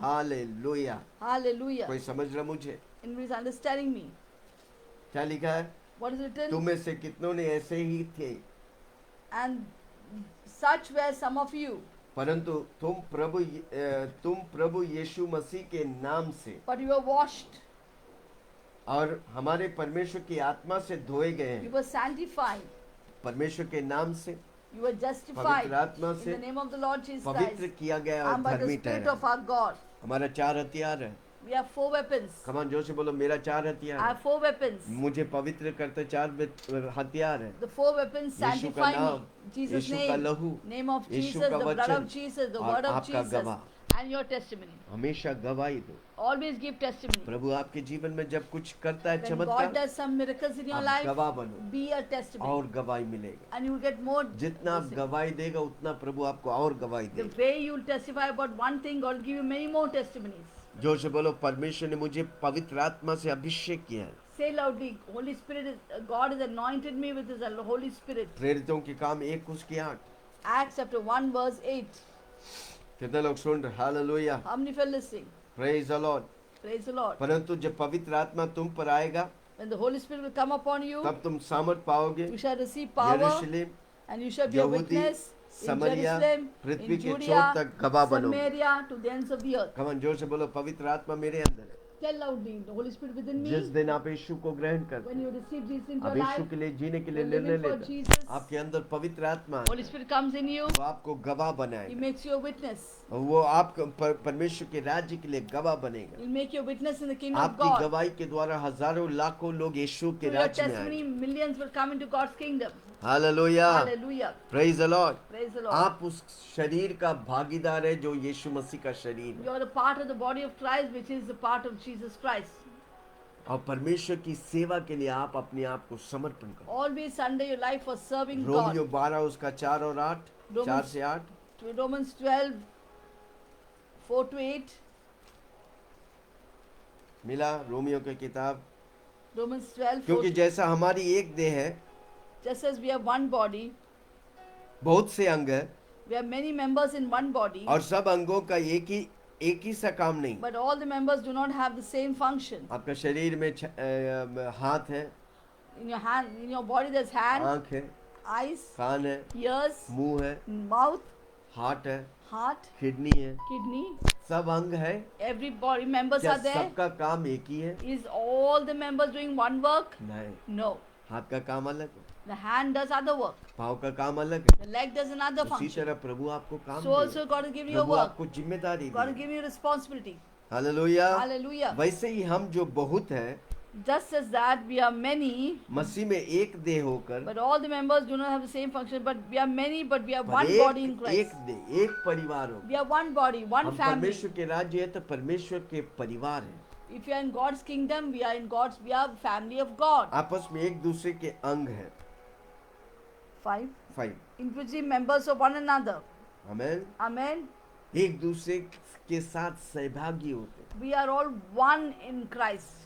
हालेलुया। Hallelujah. कोई समझ रहा मुझे? And is understanding me. क्या लिखा है? What is written? तुम में से कितनों ने ऐसे ही थे, And such were some of you, परंतु तुम प्रभु यीशु मसीह के नाम से but you were washed, और हमारे परमेश्वर की आत्मा से धोए गए you हैं। were sanctified, परमेश्वर के नाम से, you were justified पवित्र आत्मा in से the name of the Lord Jesus पवित्र Christ किया गया और and by the धर्मी Spirit ठहरा। of our God. हमारा 4 हथियार है। We have 4 weapons. कमान जोर से बोलो, मेरा 4 I हथियार have है। 4 weapons. मुझे पवित्र करते 4 हथियार है। The 4 weapons यीशु का sanctify नाम, me. Jesus' यीशु का name, लहू, name of यीशु Jesus, का the blood वचन of Jesus, the और word of आपका Jesus, गवाह। and your testimony. हमेशा गवाही दो। Always give testimony. प्रभु आपके जीवन में जब कुछ करता है When God चमत्कार, does some miracles in your आप life, गवाह बनो be a testimony. और गवाही मिलेगा। And you will get more. जितना आप blessing. गवाही देगा, उतना प्रभु आपको और गवाही The देगा। way you will testify about one thing, God will give you many more testimonies. जोर से बोलो, परमेश्वर ने मुझे पवित्र आत्मा से अभिषेक किया है। Say loudly, Holy Spirit is, God has anointed me with His Holy Spirit. प्रेरितों के काम 1:8। Acts chapter 1 verse 8. कितने लोग सुन रहे? Hallelujah, How many feel listening? Praise the Lord. Praise the Lord. परंतु जब पवित्र आत्मा तुम पर आएगा, When the Holy Spirit will come upon you, तब तुम सामर्थ पाओगे। you shall receive power, यरूशलेम, and you shall be a यहूदी, witness in Samariya, Jerusalem, Prithvi in के छोर Judea, तक गवाह बनोगे। Samaria, to the ends of the earth. कमन जोर से बोलो, पवित्र आत्मा मेरे अंदर है। Tell loudly, the Holy Spirit within me. जिस दिन आप यीशु को ग्रहण करते When you receive Jesus into अब your यीशु life, के लिए जीने के लिए you're निर्णय living for लेते, Jesus. आपके अंदर पवित्र आत्मा है, Holy Spirit comes in you. वो आपको गवाह He बनाएगा। makes you a witness. और वो आपको परमेश्वर के राज्य के लिए गवाह बनेगा। He'll make you a witness in the kingdom of आपकी God. गवाही के द्वारा हजारों लाखों लोग यीशु के Through your राज्य में testimony, आएंगे। millions will come into God's kingdom. Hallelujah, Hallelujah. Praise the Lord. Praise the Lord. आप उस शरीर का भागीदार है जो यीशु मसीह का शरीर है, You are a part of the body of Christ, which is the part of Jesus Christ. और परमेश्वर की सेवा के लिए आप अपने आप को समर्पण करो। Always surrender your life for serving Romeo God. 12 उसका 4 और 8, Romans- 4 से 8। To Romans 12, 4 to 8. मिला रोमियो की किताब। Romans 12, 4 क्योंकि to, जैसा हमारी एक देह है, just as we have one body, बहुत से अंग है, we have many members in one body, और सब अंगों का एक ही एक ही सा काम नहीं। but all the members do not have the same function. आपका शरीर में हाथ है, In your hand, in your body there's hand, आंख है, eyes, कान है, ears, मुंह है, mouth, हार्ट है, heart, किडनी है, kidney. सब अंग है। Every body members क्या are there. सबका काम एक ही है? Is all the members doing one work? नहीं, No. हाथ का काम अलग है, The hand does other work. पाँव का काम अलग है। The leg does another उसी function. तरह प्रभु आपको काम So they, also God has given you a Prabhu work. आपको जिम्मेदारी God has the. given you responsibility. Hallelujah. Hallelujah. वैसे ही हम जो बहुत है, Just as that we are many, मसीह में एक देह होकर, but all the members do not have the same function. But we are many, but we are पर one body in एक Christ. देह, एक परिवार हो। We are one body, one हम family. परमेश्वर के राज्य है तो परमेश्वर के परिवार है। If you are in God's kingdom, we are family of God. आपस में एक दूसरे के अंग है। 5. 5 Inclusive members of one another. Amen. Amen. एक दूसरे के साथ सहभागी होते। We are all one in Christ.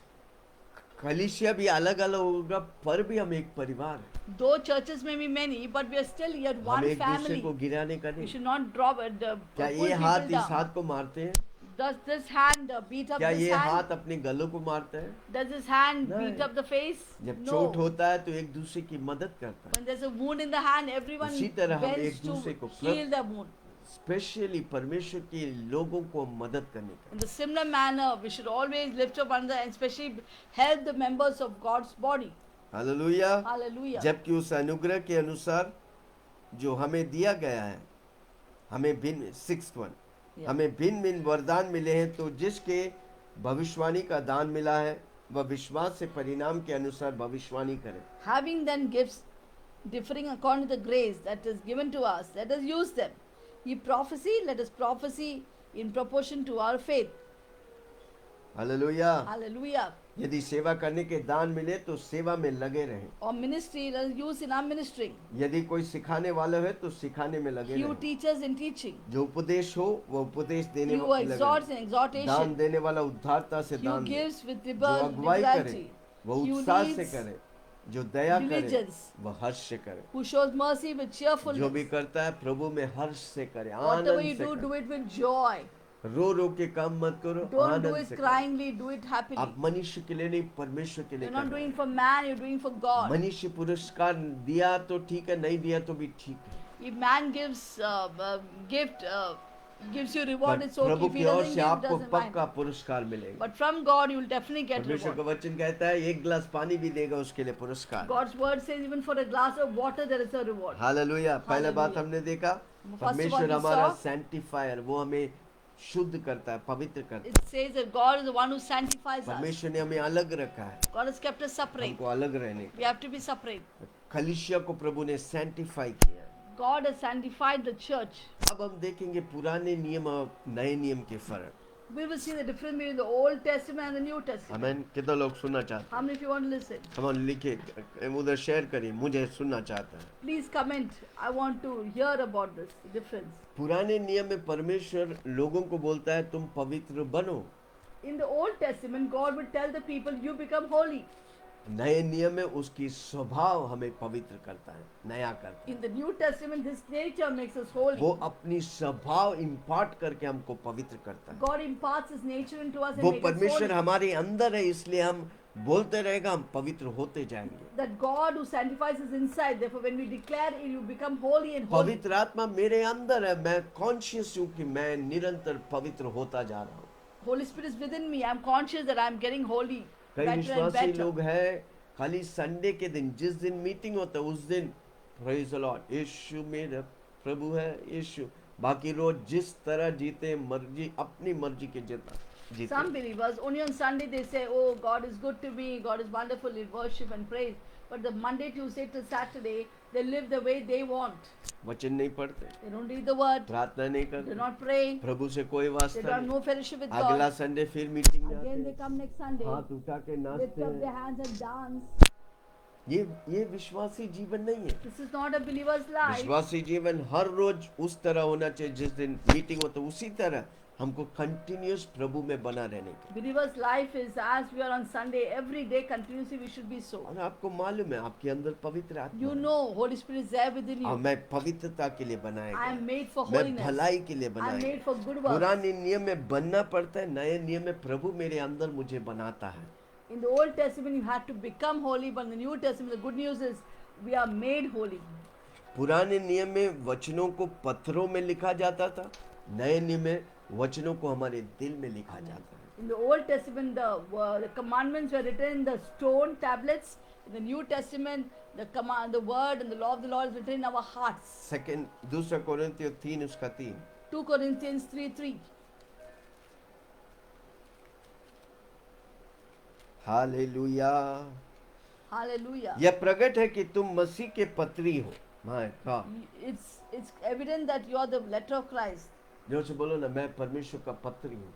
कलीसिया भी अलग अलग होगा पर भी हम एक परिवार है। Though churches may be many, but we are still yet हम one एक दूसरे family. को गिराने का We नहीं। should not drop it. क्या ये हाथ इस हाथ को मारते हैं? Does this hand beat up क्या this ये hand? हाथ अपने गलों को मारते हैं? Does this hand नहीं। beat up the face? जब No. चोट होता है तो एक दूसरे की मदद करता है। When there's a wound in the hand, everyone उसी तरह हम bends एक दूसरे to को heal the wound. स्पेशली परमेश्वर के लोगों को मदद करने का। In the similar manner, we should always lift up another and especially help the members of God's body. Hallelujah. Hallelujah. जबकि उस अनुग्रह के अनुसार जो हमें दिया गया है, हमें भिन्न 6:1 Yeah. हमें भिन्न भिन्न वरदान मिले हैं, तो जिसके भविष्यवाणी का दान मिला है वह विश्वास से परिणाम के अनुसार भविष्यवाणी करे। Having then gifts differing according to the grace that is given to us, let us use them. Ye prophecy, let us prophesy in proportion to our faith. Hallelujah. Hallelujah. यदि सेवा करने के दान मिले तो सेवा में लगे रहें। Or ministry, let us use in our ministry. यदि कोई सिखाने वाला है तो सिखाने में लगे He who रहें। teaches in teaching. जो उपदेश हो वो उपदेश देने He who में लगे exhorts in रहें। exhortation. दान देने वाला उद्धारता से He who दान दे। gives with जो अगुवाई करे liberality. वो He who उत्साह से leads करे, जो दया करे diligence. वो हर्ष से करे। Who shows mercy with जो भी cheerfulness. करता है प्रभु में हर्ष से करे, Whatever आनंद you से do, करे। do it with joy. रो रो के काम मत करो, Don't do आनंद it से करो। cryingly, do it happily. आप मनुष्य के लिए नहीं परमेश्वर के लिए You're not कर रहे doing for man, you're doing for हैं। God. मनुष्य पुरस्कार दिया तो ठीक है, नहीं दिया तो भी ठीक है, If man gives gives you पर reward, it's okay. Prabhu If की he ओर doesn't से give, आपको doesn't mind. पक्का पुरस्कार मिलेगा। But from God, you'll definitely get परमेश्वर का reward. वचन कहता है एक गिलास पानी भी देगा उसके लिए पुरस्कार। God's word says even for a glass of water there is a reward. Hallelujah. पहले बात Hallelujah. हमने देखा First of all, परमेश्वर we हमारा saw- सैंटिफायर, वो हमें शुद्ध करता है, पवित्र करता है। It says that God is the one who sanctifies us. परमेश्वर ने हमें अलग रखा है, God has kept us separate. हमको अलग रहने We have to be separate. का। कलीसिया को प्रभु ने सैंटिफाई किया है। God has sanctified the church. अब हम देखेंगे पुराने नियम और नए नियम के फर्क। We will see the difference between the Old Testament and the New Testament. आमेन। कितना लोग सुनना चाहते How many of you want to listen? हैं? हम लिखे उधर शेयर करिए, मुझे सुनना चाहता है। Please comment. I want to hear about this difference. पुराने नियम में परमेश्वर लोगों को बोलता है तुम पवित्र बनो। In the Old Testament, God would tell the people, you become holy. नए नियम में उसकी स्वभाव हमें पवित्र करता है, नया करता है। In the New Testament, His nature makes us holy. वो अपनी स्वभाव इम्पार्ट करके हमको पवित्र करता है। God imparts His nature into us and वो makes us परमेश्वर holy. हमारे अंदर है, इसलिए हम बोलते रहेगा, हम पवित्र होते जाएंगे। That God who sanctifies is inside. Therefore, when we declare it, you become holy and holy. पवित्र आत्मा मेरे अंदर है, मैं कॉन्शियस हूँ कि मैं निरंतर पवित्र होता जा रहा हूँ। Holy Spirit is within me. I'm conscious that I'm getting holy. कई Better and विश्वासी better. लोग हैं खाली संडे के दिन, जिस दिन मीटिंग होता है उस दिन प्रेज द लॉर्ड, यीशु मेरा प्रभु है, यीशु। बाकी रोज जिस तरह जीते, मर्जी अपनी मर्जी के जीता जीते। Some believers, only on Sunday they say, oh, God is good to me, God is wonderful, they worship and praise. But the Monday, Tuesday to Saturday, they live the way they want. वचन नहीं पढ़ते, They don't read the word, प्रार्थना नहीं they करते, do not pray, प्रभु से कोई they वास्ता don't have नहीं। no fellowship with अगला God. संडे फिर मीटिंग में Again they आते come next Sunday, हैं, हाथ उठा के lift नाचते up their हैं। hands and dance. ये विश्वासी जीवन नहीं है। This is not a believer's life. विश्वासी जीवन हर रोज उस तरह होना चाहिए, जिस दिन मीटिंग हो तो उसी तरह हमको कंटिन्यूस प्रभु में बना रहने का। Believer's life is as we are on Sunday, every day continuously we should be so. और आपको मालूम है आपके अंदर पवित्र आत्मा You है। know, Holy Spirit is there within और you. मैं पवित्रता के लिए बनाया I am गया, made for मैं holiness. भलाई के लिए I बनाया am made गया। for good works. पुराने नियम में बनना पड़ता है, नए नियम में प्रभु मेरे अंदर मुझे बनाता है। In the Old Testament, you had to become holy, but in the New Testament, the good news is we are made holy. पुराने नियम में वचनों को पत्थरों में लिखा जाता था, नए नियम में वचनों को हमारे दिल में लिखा जाता है। In the Old Testament, the commandments were written in the stone tablets. In the New Testament, the word and the law of the Lord is written in our hearts. Second दूसरा कोरिन्थियों 3 उसका 3। 2 Corinthians 3:3. हालेलुया। Hallelujah. यह प्रकट है कि तुम मसीह के पत्री हो। My God. It's evident that you are the letter of Christ. जो से बोलो ना, मैं परमेश्वर का पत्री हूँ।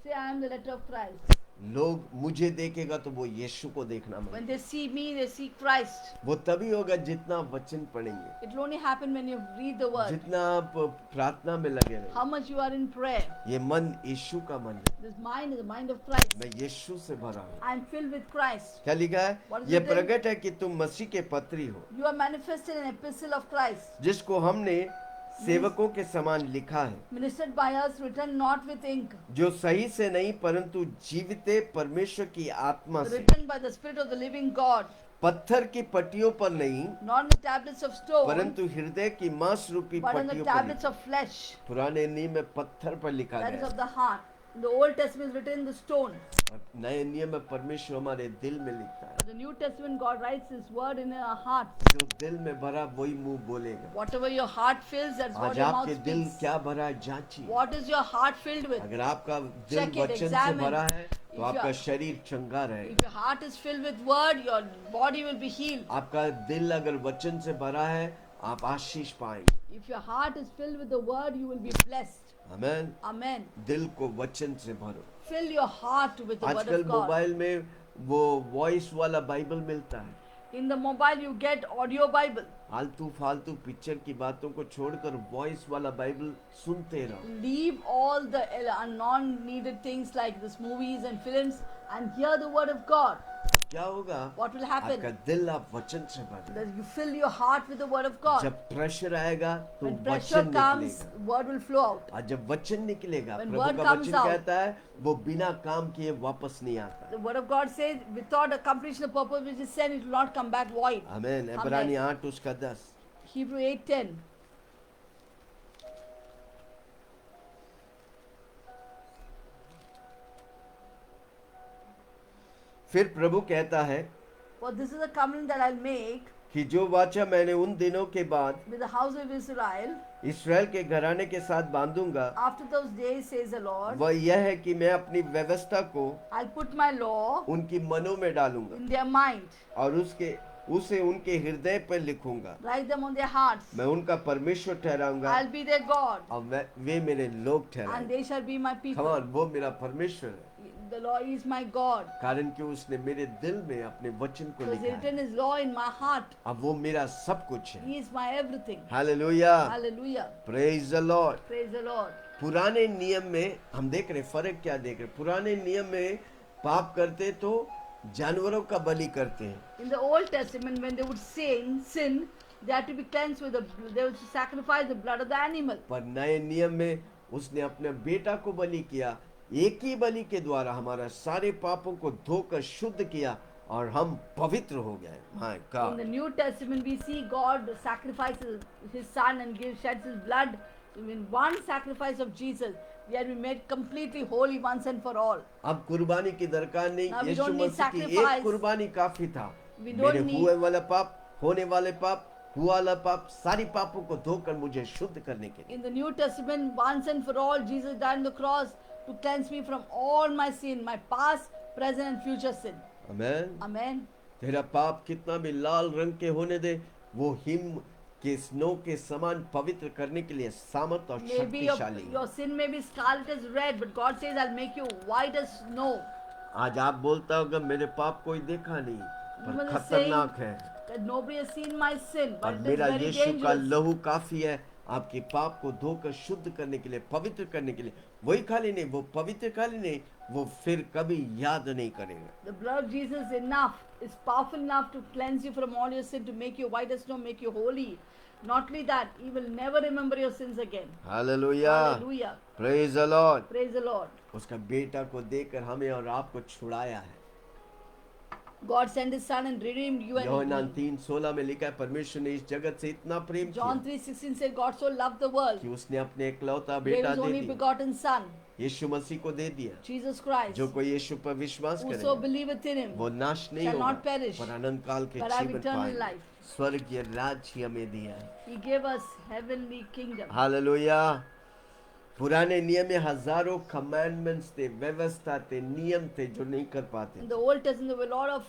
Say, I am the letter of Christ. लोग मुझे देखेगा तो वो यीशु को देखना When मांगे। they see me, they see Christ. वो तभी होगा जितना वचन पढ़ेंगे, It will only happen when you read the word. जितना आप प्रार्थना में लगे रहे। How much you are in prayer. ये मन यीशु का मन है। This mind is the mind of Christ. मैं यीशु से भरा हूँ। I am filled with Christ. क्या लिखा है? What is ये written? प्रकट है कि तुम मसीह के पत्री हो, You are manifested an epistle of Christ, जिसको हमने सेवकों के समान लिखा है, ministered by us, written not with ink, जो सही से नहीं परंतु जीविते परमेश्वर की आत्मा से, written by the Spirit of the living God, पत्थर की पट्टियों पर नहीं not on the tablets of stone, परंतु हृदय की मांस रूपी but on the पट्टियों पर tablets लिखा। of flesh, पुराने नियम में पत्थर पर लिखा that is गया of the heart. In the Old Testament is written in the stone. और नए नियम में परमेश्वर हमारे दिल में लिखता है। In the New Testament, God writes His word in our hearts. जो दिल में भरा वही मुंह बोलेगा। Whatever your heart fills, that's what आज your mouth आपके दिल speaks. क्या भरा है जांचिए। What is your heart filled with? अगर आपका दिल Check it, वचन से examine. भरा है तो If आपका you are- शरीर चंगा रहेगा। If your heart is filled with word, your body will be healed. आपका दिल अगर वचन से भरा है आप आशीष पाएंगे। If your heart is filled with the word, you will be blessed. Amen. Amen. दिल को वचन से भरो। Fill your heart with the word आजकल of God. मोबाइल में वो वॉइस वाला बाइबल मिलता है। In the mobile, you get audio Bible. आलतू फालतू पिक्चर की बातों को छोड़कर वॉइस वाला बाइबल सुनते रहो। Leave all the non-needed things like this movies and films and hear the word of God. क्या होगा? What will आपका happen? दिल आप वचन से भर। That you fill your heart with the word of God. जब प्रेशर आएगा तो When pressure वचन comes, निकलेगा। word will flow out. और जब वचन निकलेगा, When प्रभु word का comes वचन out, कहता है वो बिना काम किए वापस नहीं आता। The word of God says, without accomplishing the purpose which is sent, it will not come back void. आमेन। इब्रानी 8 उसका 10। Hebrew 8:10. फिर प्रभु कहता है For this is a covenant that I'll make कि जो वाचा मैंने उन दिनों के बाद with the house of Israel इस्राएल के घराने के साथ बांधूंगा, after those days, says the Lord. वह यह है कि मैं अपनी व्यवस्था को I'll put my law उनकी मनों में डालूंगा in their mind, और उसे उनके हृदय पर लिखूंगा। write them on their hearts. मैं उनका परमेश्वर ठहराऊंगा I'll be their God, और वे मेरे लोग and ठहराएंगे। they shall be my people. कमान वो मेरा परमेश्वर है, The Lord is my God. कारण कि उसने मेरे दिल में अपने वचन को Because He लिखा है। written His law in my heart. अब वो मेरा सब कुछ है। He is my everything. Hallelujah, Hallelujah. Praise the Lord. Praise the Lord. पुराने नियम में हम देख रहे फर्क क्या देख रहे। पुराने नियम में पाप करते तो जानवरों का बलि करते हैं। In the Old Testament, when they would sin, they had to be cleansed with they would sacrifice the blood of the animal. पर नए नियम में उसने अपने बेटा को बलि किया। एक ही बलि के द्वारा हमारा सारे पापों को धोकर शुद्ध किया और हम पवित्र हो गए। My In God. the New Testament, we see God sacrifices His Son and sheds His blood. In one sacrifice of Jesus, we have been made completely holy once and for all. अब कुर्बानी की दरकार नहीं, Now we Yeshu don't need मसीह की एक sacrifice. कुर्बानी काफी था। We don't मेरे need- हुए वाला पाप, होने वाले पाप, हुआ वाला पाप, सारी पापों को धोकर मुझे शुद्ध करने के लिए। In the New Testament, once and for all, Jesus died on the cross to cleanse me from all my sin, my past, present, and future sin. Amen. Amen. तेरा पाप कितना भी लाल रंग के होने दे, वो हिम के स्नो के समान पवित्र करने के लिए सामर्थ और Maybe शक्तिशाली your है। sin may be scarlet as red, but God says, I'll make you white as snow. आज आप बोलता होगा मेरे पाप कोई देखा नहीं, पर Woman is खतरनाक है। That nobody has seen my sin, और but it is मेरा very यीशु का dangerous. लहू काफी है, आपके पाप को धोकर शुद्ध करने के लिए, पवित्र करने के लिए। वही खाली नहीं, वो पवित्र खाली नहीं, वो फिर कभी याद नहीं करेगा। The blood of Jesus is enough, is powerful enough to cleanse you from all your sin, to make you white as snow, make you holy. Not only that, He will never remember your sins again. Hallelujah, Hallelujah. Praise the Lord. Praise the Lord. उसका बेटा को देकर हमें और आपको छुड़ाया है। God sent His Son and redeemed you and यूहन्ना me. 3:16 में लिखा है, परमेश्वर ने इस जगत से इतना प्रेम John किया 3:16 said, God so loved the world, कि उसने अपने एकलौता gave बेटा His दे only दिया, begotten Son, यीशु मसीह को दे दिया। Jesus Christ. जो कोई यीशु पर विश्वास Whoso करेगा believeth in Him वो नाश नहीं shall होगा, not perish, पर अनंत काल के but have जीवन eternal पाएगा। life. स्वर्गीय राज्य हमें दिया है। He gave us heavenly kingdom. Hallelujah. पुराने नियम में हजारों कमांडमेंट्स थे, व्यवस्था थे, नियम थे जो नहीं कर पाते। In the Old Testament, there were a lot of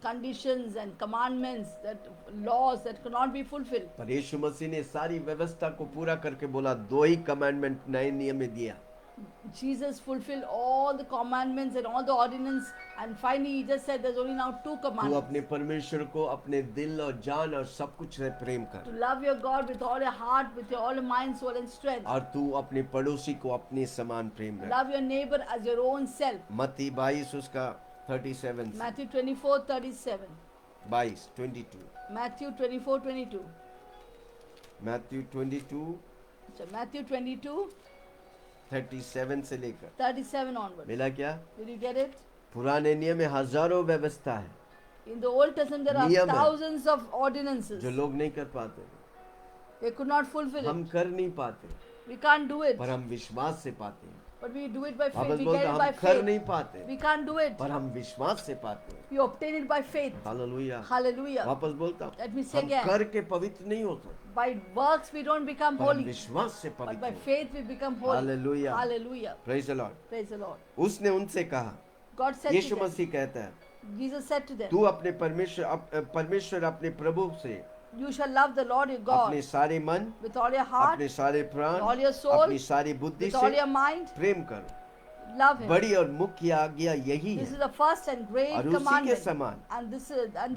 conditions and commandments, that laws that could not be fulfilled. पर यीशु मसीह ने सारी व्यवस्था को पूरा करके बोला, दो ही कमांडमेंट नए नियम में दिया। Jesus fulfilled all the commandments and all the ordinance, and finally He just said, "There's only now two तू commandments: अपने परमेश्वर को अपने दिल और जान और सब कुछ से प्रेम to कर, love your God with all your heart, with all your mind, soul, and strength. और तू अपने पड़ोसी को अपने समान प्रेम रख। Love your neighbor as your own self." मत्ती 22 उसका 37 से Matthew 24:37. 22 Matthew 24:22. Matthew 22 So Matthew 22:37 37 से लेकर onward. मिला क्या? Did you get it? पुराने नियम में हजारों व्यवस्था है In the Old Testament, there नियम are है। thousands of ordinances. जो लोग नहीं कर पाते, They could not fulfill हम it. कर नहीं पाते, We can't do it, पर हम विश्वास से पाते हैं। but we do it by faith. वापस We बोलते get हैं, it by हम कर faith. नहीं पाते, We can't do it. पर हम विश्वास से पाते हैं। We obtain it by faith. Hallelujah. Hallelujah. वापस बोलता हूँ, Let me say हम again. करके पवित्र नहीं होते, By works we don't become पर हम holy, विश्वास से but पवित्र by होते। faith we become holy. Hallelujah. Hallelujah. Praise the Lord. Praise the Lord. उसने उनसे कहा, God said Yeshu to them, मसीह कहता है, Jesus said to them, तू अपने परमेश्वर अपने प्रभु से "You shall love the Lord your God अपने सारे मन, with all your heart, अपने सारे प्राण, all your soul, अपनी सारी बुद्धि with all से your mind. प्रेम कर। Love Him." बड़ी और मुख्य आज्ञा यही This है, is the first and great और उसी के commandment. समान And the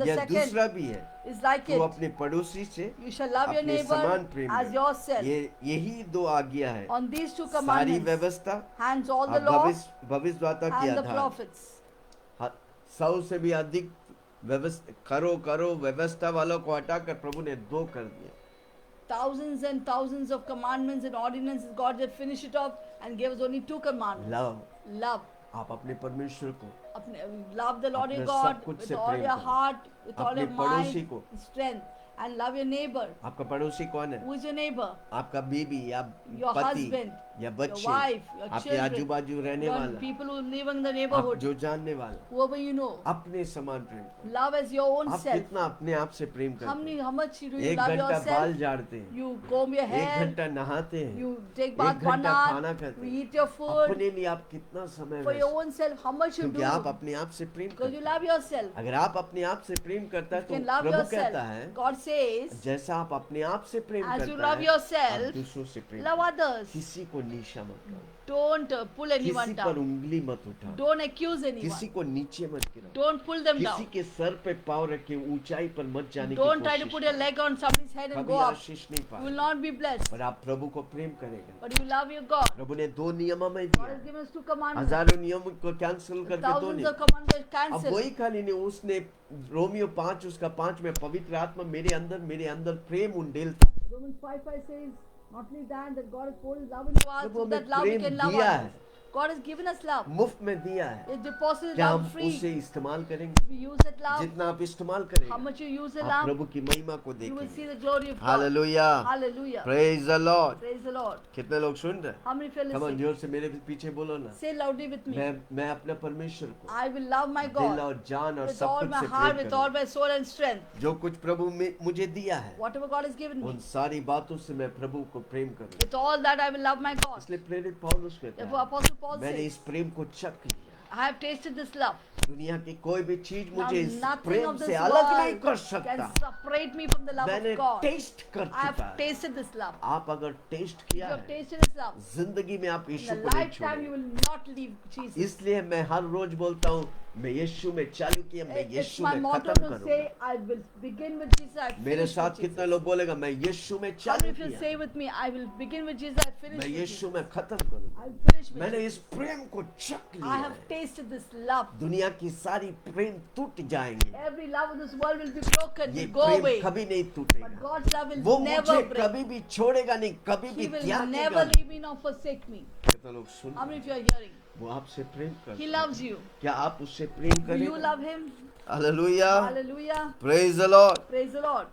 यह second दूसरा भी है, is like तू it. अपने पड़ोसी से You shall love your अपने neighbor समान प्रेम as कर। yourself. यही दो आज्ञा है। On these two सारी commandments व्यवस्था hangs all the और law भविष्यद्वक्ता की and the आधार। prophets. 100 से भी अधिक करो व्यवस्था वालों को हटाकर प्रभु ने दो कर दिया। Thousands and thousands of commandments and ordinances, God just finished it off and gave us only two commandments. Love, Love. आप अपने परमेश्वर को, Love the Lord your अपने God सब कुछ with से all प्रेम your करो। heart, with all अपने your पड़ोसी mind, को। strength. And love your neighbor. आपका पड़ोसी कौन है? Who is your neighbor? आपका बीबी या Your पति husband, या your बच्चे, wife, your आपके children, आजू बाजू रहने your वाला, people who live in the आप neighborhood, जो जानने वाला, whoever you know. अपने समान प्रेम करो। Love as your own आप self. कितना अपने आप से प्रेम करते हैं? How much do you एक love घंटा yourself? बाल झाड़ते हैं, You comb your एक hair, घंटा नहाते हैं, you take एक bath 1 घंटा hour, खाना खाते you हैं। eat your food. अपने लिए आप कितना समय For your व्यस्त, own self, how much you क्योंकि do? आप अपने आप से प्रेम Because करते you हैं। love yourself. अगर आप अपने आप से प्रेम करता है You तो can love प्रभु कहता yourself. है, God says, जैसा आप अपने आप से प्रेम as you करता love है, yourself, आप दूसरों से प्रेम love करो। others. किसी को नीचा मत करो, Don't pull anyone किसी पर down. उंगली मत उठाओ, Don't accuse किसी anyone. को नीचे मत गिराओ, Don't pull them किसी down. के सर पे पाँव रख के ऊंचाई पर मत जाने की Don't try to कोशिश put your करो। leg on somebody's head and कभी go up. आशीष नहीं You will पाए, not be blessed. पर आप प्रभु को प्रेम करेंगे। But you love your God. प्रभु ने दो नियमों में God दिया, has given us two commandments. हजारों नियमों को कैंसिल करके दो Thousands नियम। of commandments अब cancelled. वही खाली नहीं, उसने रोमियो 5 उसका 5 में पवित्र आत्मा मेरे अंदर प्रेम उंडेलता। Romans 5:5 says, not only that God has poured His love into us, Prabhu so हमें that love we Prem can love दिया others. है, God has given us love. मुफ्त में दिया है। It's deposited क्या love हम free. उसे इस्तेमाल करेंगे? We use that love. जितना आप इस्तेमाल How करेंगे, much you use the आप love, प्रभु की महिमा को you will see देखेंगे। the glory of God. Hallelujah, Hallelujah. Praise the Lord. Praise the Lord. कितने लोग सुन रहे हैं? How many feel come on, listening? जोर से मेरे पीछे बोलो ना। Say loudly with me. मैं अपने परमेश्वर को I will love my दिल God और जान और with सब all कुछ my से heart, प्रेम with all करूं। my soul and strength. जो कुछ प्रभु में मुझे दिया है, Whatever God has given me, उन सारी बातों से मैं प्रभु को प्रेम करूं। with all that I will love my God. इसलिए प्रेरित पौलुस कहता Therefore, है, Apostle Paul मैंने says, इस प्रेम को चख लिया। I have tasted this love. दुनिया की कोई भी चीज Now मुझे इस nothing प्रेम of this से अलग नहीं world कर सकता। can separate me from the love मैंने of God. टेस्ट कर I चुका have है। tasted this love. आप अगर टेस्ट If किया you have है, tasted His love, जिंदगी में आप in यीशु a को नहीं lifetime you छोड़ेंगे। will not leave Jesus. इसलिए मैं हर रोज बोलता हूँ, मैं यीशु में चालू किया, मैं It's यीशु my में motto खत्म to करूंगा। say, I will begin with Jesus, I मेरे finish साथ with कितना Jesus. लोग बोलेगा मैं यीशु में How चालू many of you किया, say with me, I will begin with Jesus, I finish मैं with यीशु Jesus. में खत्म करूंगा। I will finish with मैंने इस Jesus. प्रेम को चख I लिया have है। tasted this love. दुनिया की सारी प्रेम टूट जाएंगे, Every love in this world will be broken, ये will go प्रेम away. कभी नहीं But टूटेगा। God's love वो will मुझे never break. कभी भी छोड़ेगा नहीं, कभी भी He will त्यागेगा never नहीं। leave me nor forsake me. कितना लोग सुन How many रहे of you हैं? are hearing? वो आपसे प्रेम करते He हैं। loves you. क्या आप उससे प्रेम Do you करें? love Him? Hallelujah, Hallelujah. Praise the Lord. Praise the Lord.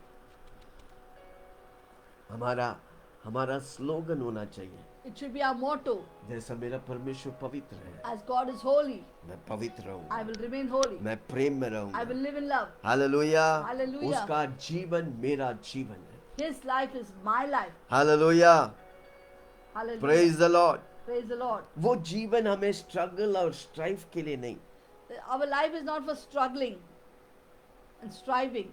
हमारा स्लोगन होना चाहिए, It should be our motto. जैसा मेरा परमेश्वर पवित्र है, As God is holy, मैं पवित्र रहूंगा, I will remain holy. मैं प्रेम में I रहूंगा। will live in love. Hallelujah, Hallelujah. उसका जीवन मेरा जीवन है। His life is my life. Hallelujah, Hallelujah. Praise the Lord. Praise the Lord. वो जीवन हमें स्ट्रगल और स्ट्राइव के लिए नहीं, Our life is not for struggling and striving.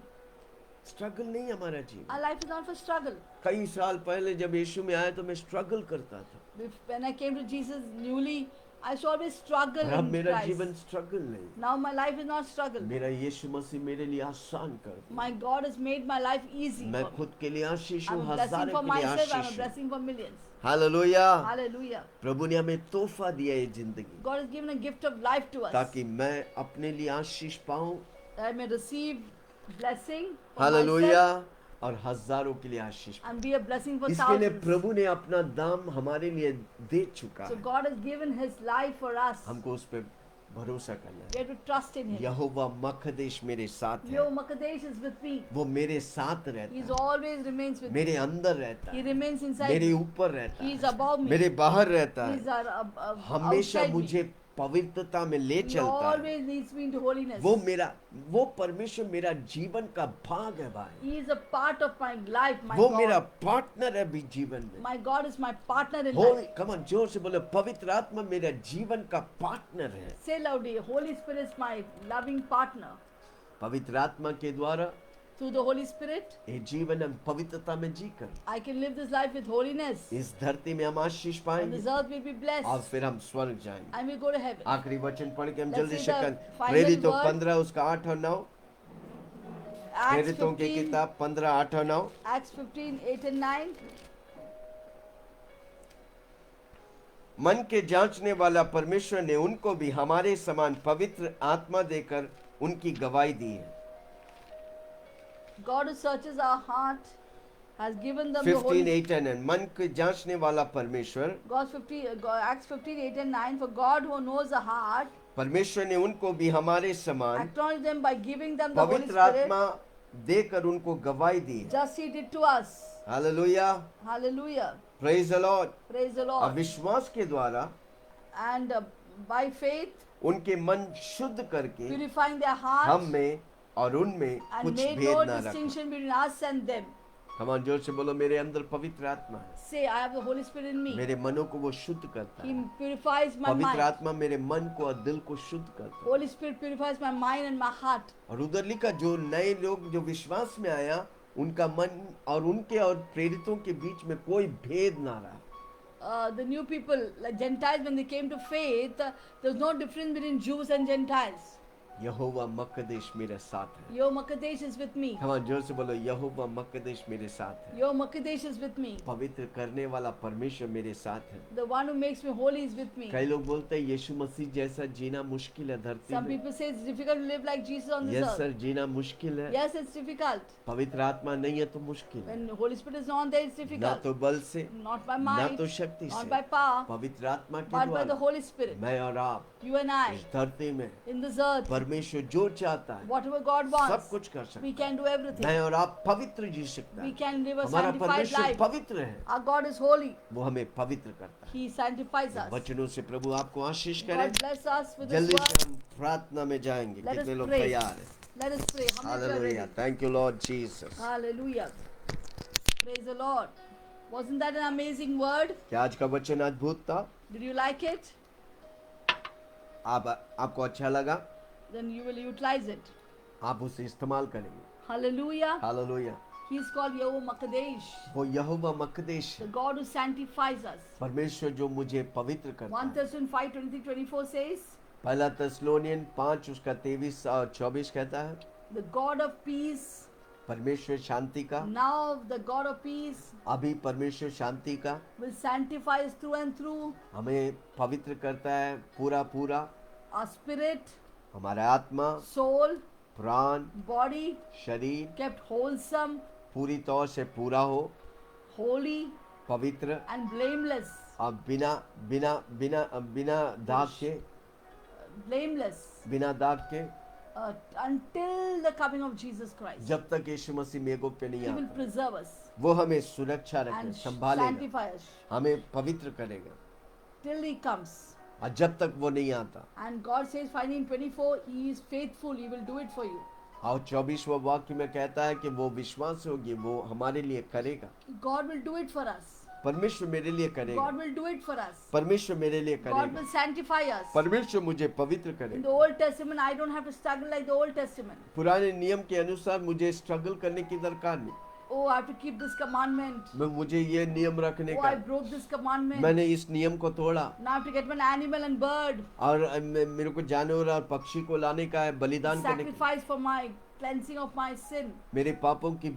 Struggle नहीं हमारा जीवन। Our life is not for struggle. कई साल पहले जब यीशु में आया तो मैं स्ट्रगल करता था, When I came to Jesus newly, I used to always struggle और अब in मेरा Christ. जीवन स्ट्रगल नहीं। Now my life is not struggle. मेरा यीशु मसीह मेरे लिए आसान कर दिया। My God has made my life easy. मैं for me. खुद के लिए आशीष I'm हूँ, a blessing हजारों for के लिए myself. I'm a आशीष हूँ। blessing for millions. Hallelujah, Hallelujah. प्रभु ने हमें तोहफा दिया ये जिंदगी, God has given a gift of life to us. ताकि मैं अपने लिए आशीष पाऊं, That I may receive blessing for hallelujah, myself और हजारों के लिए आशीष पाऊं। and be a blessing for इसके लिए thousands. प्रभु ने अपना दाम हमारे लिए दे चुका So है, God has given His life for us. हमको उस पर भरोसा करना We है। have to trust in Him. यहोवा मकदेश मेरे साथ है, Yo, Makadesh is with me. वो मेरे साथ रहता He's है, always remains with me. मेरे अंदर रहता He है, remains inside मेरे me. ऊपर रहता He is है, above me. मेरे बाहर रहता He is है, हमेशा outside me. मुझे पवित्रता में ले He चलता है। always leads me into holiness. वो परमेश्वर मेरा जीवन का भाग है भाई, He is a part of my life, my वो मेरा God. पार्टनर है भी जीवन में। My God is my partner in Holi, life. Come on, जोर से बोलो, पवित्र आत्मा मेरा जीवन का पार्टनर है। Say loudly, Holy Spirit is my loving partner. पवित्र आत्मा के द्वारा Through the Holy Spirit, ये जीवन हम पवित्रता में जीकर I can live this life with holiness. इस धरती में हम आशीष And पाएंगे this earth will be और blessed. फिर हम स्वर्ग जाएंगे। And we go to heaven. आखिरी वचन पढ़ के हम Let's जल्दी see से the कर, final प्रेरितों word. 15 उसका 8 और 9, Acts प्रेरितों की 15, किताब 15 8 और 9। Acts 15, 8 and 9. मन के जांचने वाला परमेश्वर ने उनको भी हमारे समान पवित्र आत्मा देकर उनकी गवाही दी है। God who searches our heart has given them the 15 Holy 8 and 9, मन के जांचने वाला परमेश्वर, Acts 15, 8 and 9. For God who knows the heart, परमेश्वर ने उनको भी हमारे समान acknowledge them by giving them the Holy पवित्र Spirit, आत्मा देकर उनको गवाही दी है। just He did to us. Hallelujah, Hallelujah. Praise the Lord. Praise the और Lord. विश्वास के द्वारा And by faith, उनके मन शुद्ध करके purifying their हम hearts में और उनमें and कुछ made भेद no ना रखो। distinction between us and them. हम जोर से बोलो, मेरे अंदर पवित्र आत्मा है, Say, I have the Holy Spirit in me. मेरे मनों को वो शुद्ध करता He है। purifies my पवित्र mind. आत्मा मेरे मन को और दिल को शुद्ध करता है। Holy Spirit purifies my mind and my heart. और उधर लिखा, जो नए लोग जो विश्वास में आया, उनका मन और उनके और प्रेरितों के बीच में कोई भेद ना रहा। The new people, like Gentiles, when they came to faith, there was no difference between Jews and Gentiles. यहोवा मकदेश मेरे साथ है। Yo, Makadesh is with me. हम जोर से बोलो, यहोवा मकदेश मेरे साथ है। Yo, Makadesh is with me. पवित्र करने वाला परमेश्वर मेरे साथ है। The one who makes me holy is with me. कई लोग बोलते हैं यीशु मसीह जैसा जीना मुश्किल है धरती Some में। people say it's difficult to live like Jesus on this yes earth. Sir, जीना मुश्किल है। Yes, it's difficult. पवित्र आत्मा नहीं है तो मुश्किल है। When the Holy Spirit is not there, it's ना difficult. तो बल से, Not by ना might, तो शक्ति not से, by power, पवित्र आत्मा के but by the द्वारा Holy Spirit. मैं और आप You and I, इस धरती में in this earth, परमेश्वर जो चाहता है whatever God सब wants, कुछ कर सकता we है। can do everything. मैं और आप पवित्र जी सकता We है। can live a हमारा sanctified परमेश्वर life. पवित्र है, Our God is holy. वो हमें पवित्र करता है। He sanctifies us. वचनों से प्रभु आपको आशीष करे। God bless us with His जल्दी word. से हम प्रार्थना में जाएंगे। Let us कितने लोग pray. तैयार हैं? Let us pray. How many are hallelujah, ready? Thank you Lord Jesus. Hallelujah. Praise the Lord. Wasn't that an amazing word? क्या आज का वचन अद्भुत था? Did you like it? आपको अच्छा लगा? Then you will utilize it. आप उसे इस्तेमाल करेंगे। Hallelujah. Hallelujah, He is called Yahweh Makadesh, वो यहोवा मकदेश the है, God who sanctifies us. परमेश्वर जो मुझे पवित्र करता 1 है। Thessalonians 5:23-24 says, पहला तेसलोनियन 5 उसका 23 और 24 कहता है, The God of peace, परमेश्वर शांति का, now the God of peace अभी परमेश्वर शांति का will sanctify us through and through, हमें पवित्र करता है पूरा पूरा, our spirit, हमारा आत्मा, soul, प्राण, body, शरीर kept wholesome, पूरी तौर से पूरा हो, holy, पवित्र and blameless. और बिना बिना बिना बिना दाग के, Blameless बिना दाग के, until the coming of Jesus Christ. जब तक यीशु मसीह मेघों पे नहीं He will आता, preserve us वो हमें सुरक्षा रखे, and संभालेगा, sanctify us हमें पवित्र करेगा, till He comes. और जब तक वो नहीं आता। And God says finally in 24, He is faithful, He will do it for you. और 24वां वाक्य में कहता है कि वो विश्वास होगी, वो हमारे लिए करेगा। God will do it for us. परमेश्वर मेरे लिए करेगा, God will do it for us. परमेश्वर मेरे लिए God करेगा, will sanctify us. परमेश्वर मुझे पवित्र In the करेगा। Old Testament, I don't have to struggle like the Old Testament. पुराने नियम के अनुसार मुझे स्ट्रगल करने की दरकार नहीं, Oh, I have to keep this commandment. मुझे ये नियम रखने Oh, का, I broke this commandment. मैंने इस नियम को तोड़ा, Now I have to get one animal and bird. और मेरे को जानवर और पक्षी को लाने का है, बलिदान करने का, Sacrifice for my cleansing of my sin. मेरे पापों की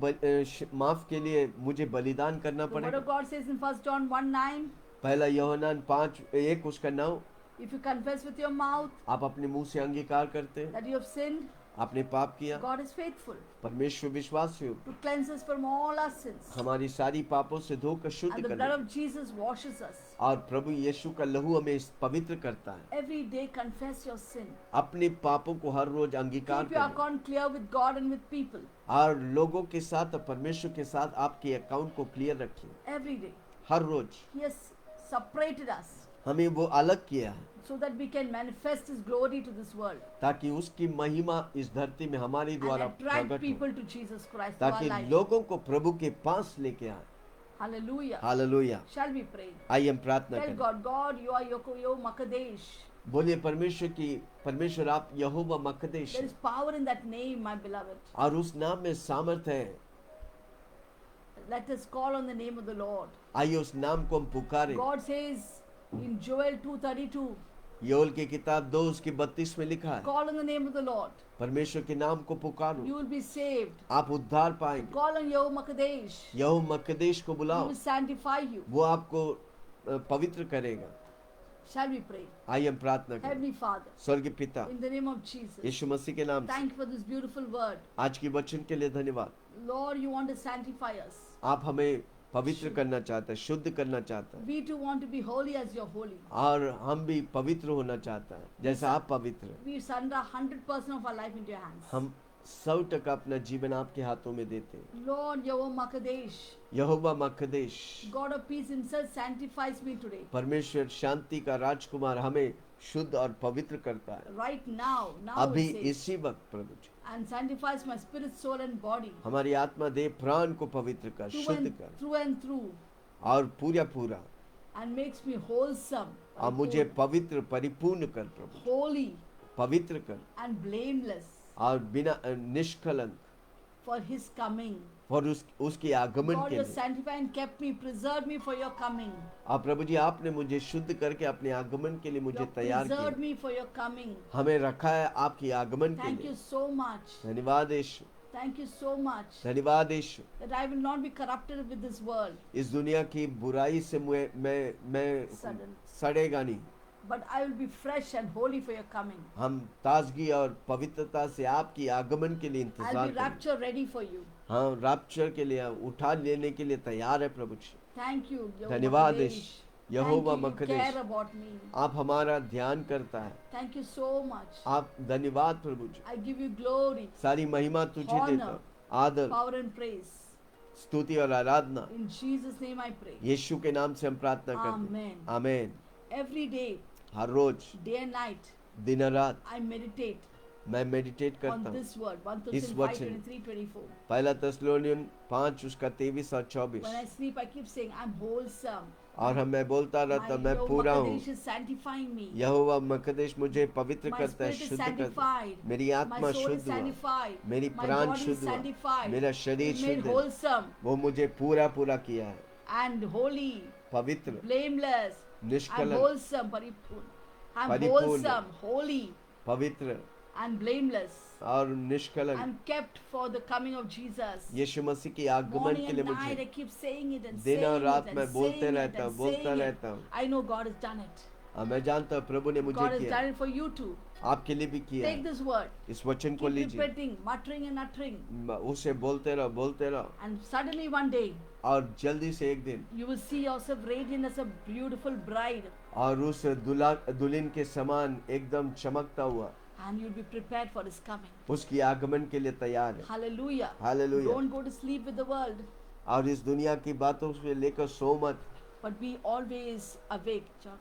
माफ के लिए मुझे बलिदान करना The word पड़ेगा। of God says in 1 John 1:9, पहला यूहन्ना 5:1 उसका 9, if you confess with your mouth आप अपने मुंह से अंगीकार करते हैं, that you have sinned, आपने पाप किया, God is faithful परमेश्वर विश्वासी हो, to cleanse us from all our sins. हमारी सारी पापों से धोकर शुद्ध And the कर blood they, of Jesus washes us. और प्रभु यीशु का लहू हमें पवित्र करता है। Every day confess your sin. अपने पापों को हर रोज अंगीकार Keep your करें, account clear with God and with people. और लोगों के साथ और परमेश्वर के साथ आपके अकाउंट को क्लियर रखिए। Every day. Her rose He has separated us हमें वो अलग किया है, so that we can manifest His glory to this world ताकि उसकी महिमा इस धरती में हमारी and द्वारा attract प्रकट हो, people to Jesus Christ through our ताकि life. लोगों को प्रभु के पास लेके आए। Hallelujah. Hallelujah. Shall we pray? आइए हम प्रार्थना Tell करें। God, God, you are Yo Makadesh. बोलिए परमेश्वर आप यहोवा मकदेश There हैं, is power in that name, my beloved. और उस नाम में सामर्थ है। Let us call on the name of the Lord. आइए उस नाम को हम पुकारें। God says in Joel 2:32, Joel की किताब 2 उसकी 32 में लिखा है, call on the name of the Lord. परमेश्वर के नाम को पुकारो, You will be saved. आप उद्धार पाएंगे। Call on Yo Makadesh. यहोवा मकदेश को He बुलाओ, will sanctify you. वो आपको पवित्र करेगा। Shall we pray? आइए हम प्रार्थना करें। Heavenly Father, स्वर्गीय पिता, in the name of Jesus, यीशु मसीह के नाम से thank you for this beautiful word. आज की वचन के लिए धन्यवाद। Lord, you want to sanctify us. आप हमें पवित्र करना चाहते हैं, शुद्ध करना चाहते हैं, We too want to be holy as you're holy. और हम भी पवित्र होना चाहते हैं जैसा आप पवित्र हैं। We surrender 100% of our life into your hands. हम 100% अपना जीवन आपके हाथों में देते हैं। Lord, Yo Makadesh, Jehovah मकदेश, God of peace himself sanctifies me today. परमेश्वर शांति का राजकुमार हमें शुद्ध और पवित्र करता है Right now, अभी it says, इसी वक्त प्रभु जी। and sanctifies my spirit, soul and body. हमारी आत्मा देह प्राण को पवित्र कर, शुद्ध कर, Through and through. और पूरा पूरा, And makes me wholesome. और मुझे पवित्र परिपूर्ण कर प्रभु, Holy पवित्र कर, and blameless और बिना निष्कलंक for his coming. और उसके आगमन God, के you लिए। sanctify and kept me, preserved me for your coming. आप प्रभु जी आपने मुझे शुद्ध करके अपने आगमन के लिए You मुझे have तैयार preserved किया, me for your coming. हमें रखा है आपके आगमन के Thank लिए। you so much. धन्यवाद यीशु, Thank you so much धन्यवाद यीशु। that I will not be corrupted with this world, इस दुनिया की बुराई से मैं Sudden. सड़ेगा नहीं, but I will be fresh and holy for your coming. हम ताजगी और पवित्रता से आपकी आगमन के लिए I'll इंतजार be करें। rapture ready for you. हाँ, रैप्चर के लिए उठा लेने के लिए तैयार है प्रभु जी। Thank you, Yo धन्यवाद Makadesh. Yeshu, Jehovah Thank you, you मकदेश, care about me. आप हमारा ध्यान करता है। Thank you so much. आप धन्यवाद प्रभु जी, I give you glory, सारी महिमा तुझे Honor. देता हूं, आदर, power and praise. स्तुति और आराधना In Jesus' name I pray. यीशु के नाम से हम प्रार्थना करते हैं। Amen. आमीन। Every day, her rose day and night, दिन और रात I meditate मैं मेडिटेट on करता हूँ this word. 1 इस Thessalonians वचन। 5:23-24. पहला तेसलोनियन 5 उसका 23 और 24। When I sleep, I keep saying, I'm wholesome. और मैं बोलता रहता मैं Yo पूरा हूँ। Makadesh is sanctifying me. यहोवा मकदेश मुझे पवित्र My करता है, spirit is शुद्ध करता है। sanctified. मेरी My आत्मा soul is शुद्ध हुआ, sanctified. मेरी My प्राण body is शुद्ध हुआ, sanctified. मेरा शरीर It's made शुद्ध है, wholesome वो मुझे पूरा पूरा किया है, and holy, पवित्र, blameless, and निष्कलंक, wholesome, paripurna. I'm परिपूर्ण, wholesome, holy, पवित्र and blameless. और निष्कलंक। I'm kept for the coming of Jesus. यीशु मसीह के आगमन Morning के लिए and night I मुझे keep saying it and दिन saying और रात it मैं and बोलते saying it रहता हूँ, and बोलता saying it. रहता हूँ। I know God has done it. मैं जानता हूँ प्रभु ने मुझे God has किया, done it for you too. आपके लिए भी किया Take है। this word. इस वचन को Keep लीजिए, repeating, muttering and uttering. उसे बोलते रहो, बोलते रहो, And suddenly one day और जल्दी से एक दिन you will see yourself radiant as a beautiful bride. और उस दुल्हन के समान एकदम चमकता हुआ And you'll be prepared for his coming. उसकी आगमन के लिए तैयार है। Hallelujah. Hallelujah. Don't go to sleep with the world, और इस दुनिया की बातों से लेकर सो मत, but be always awake, Chuck,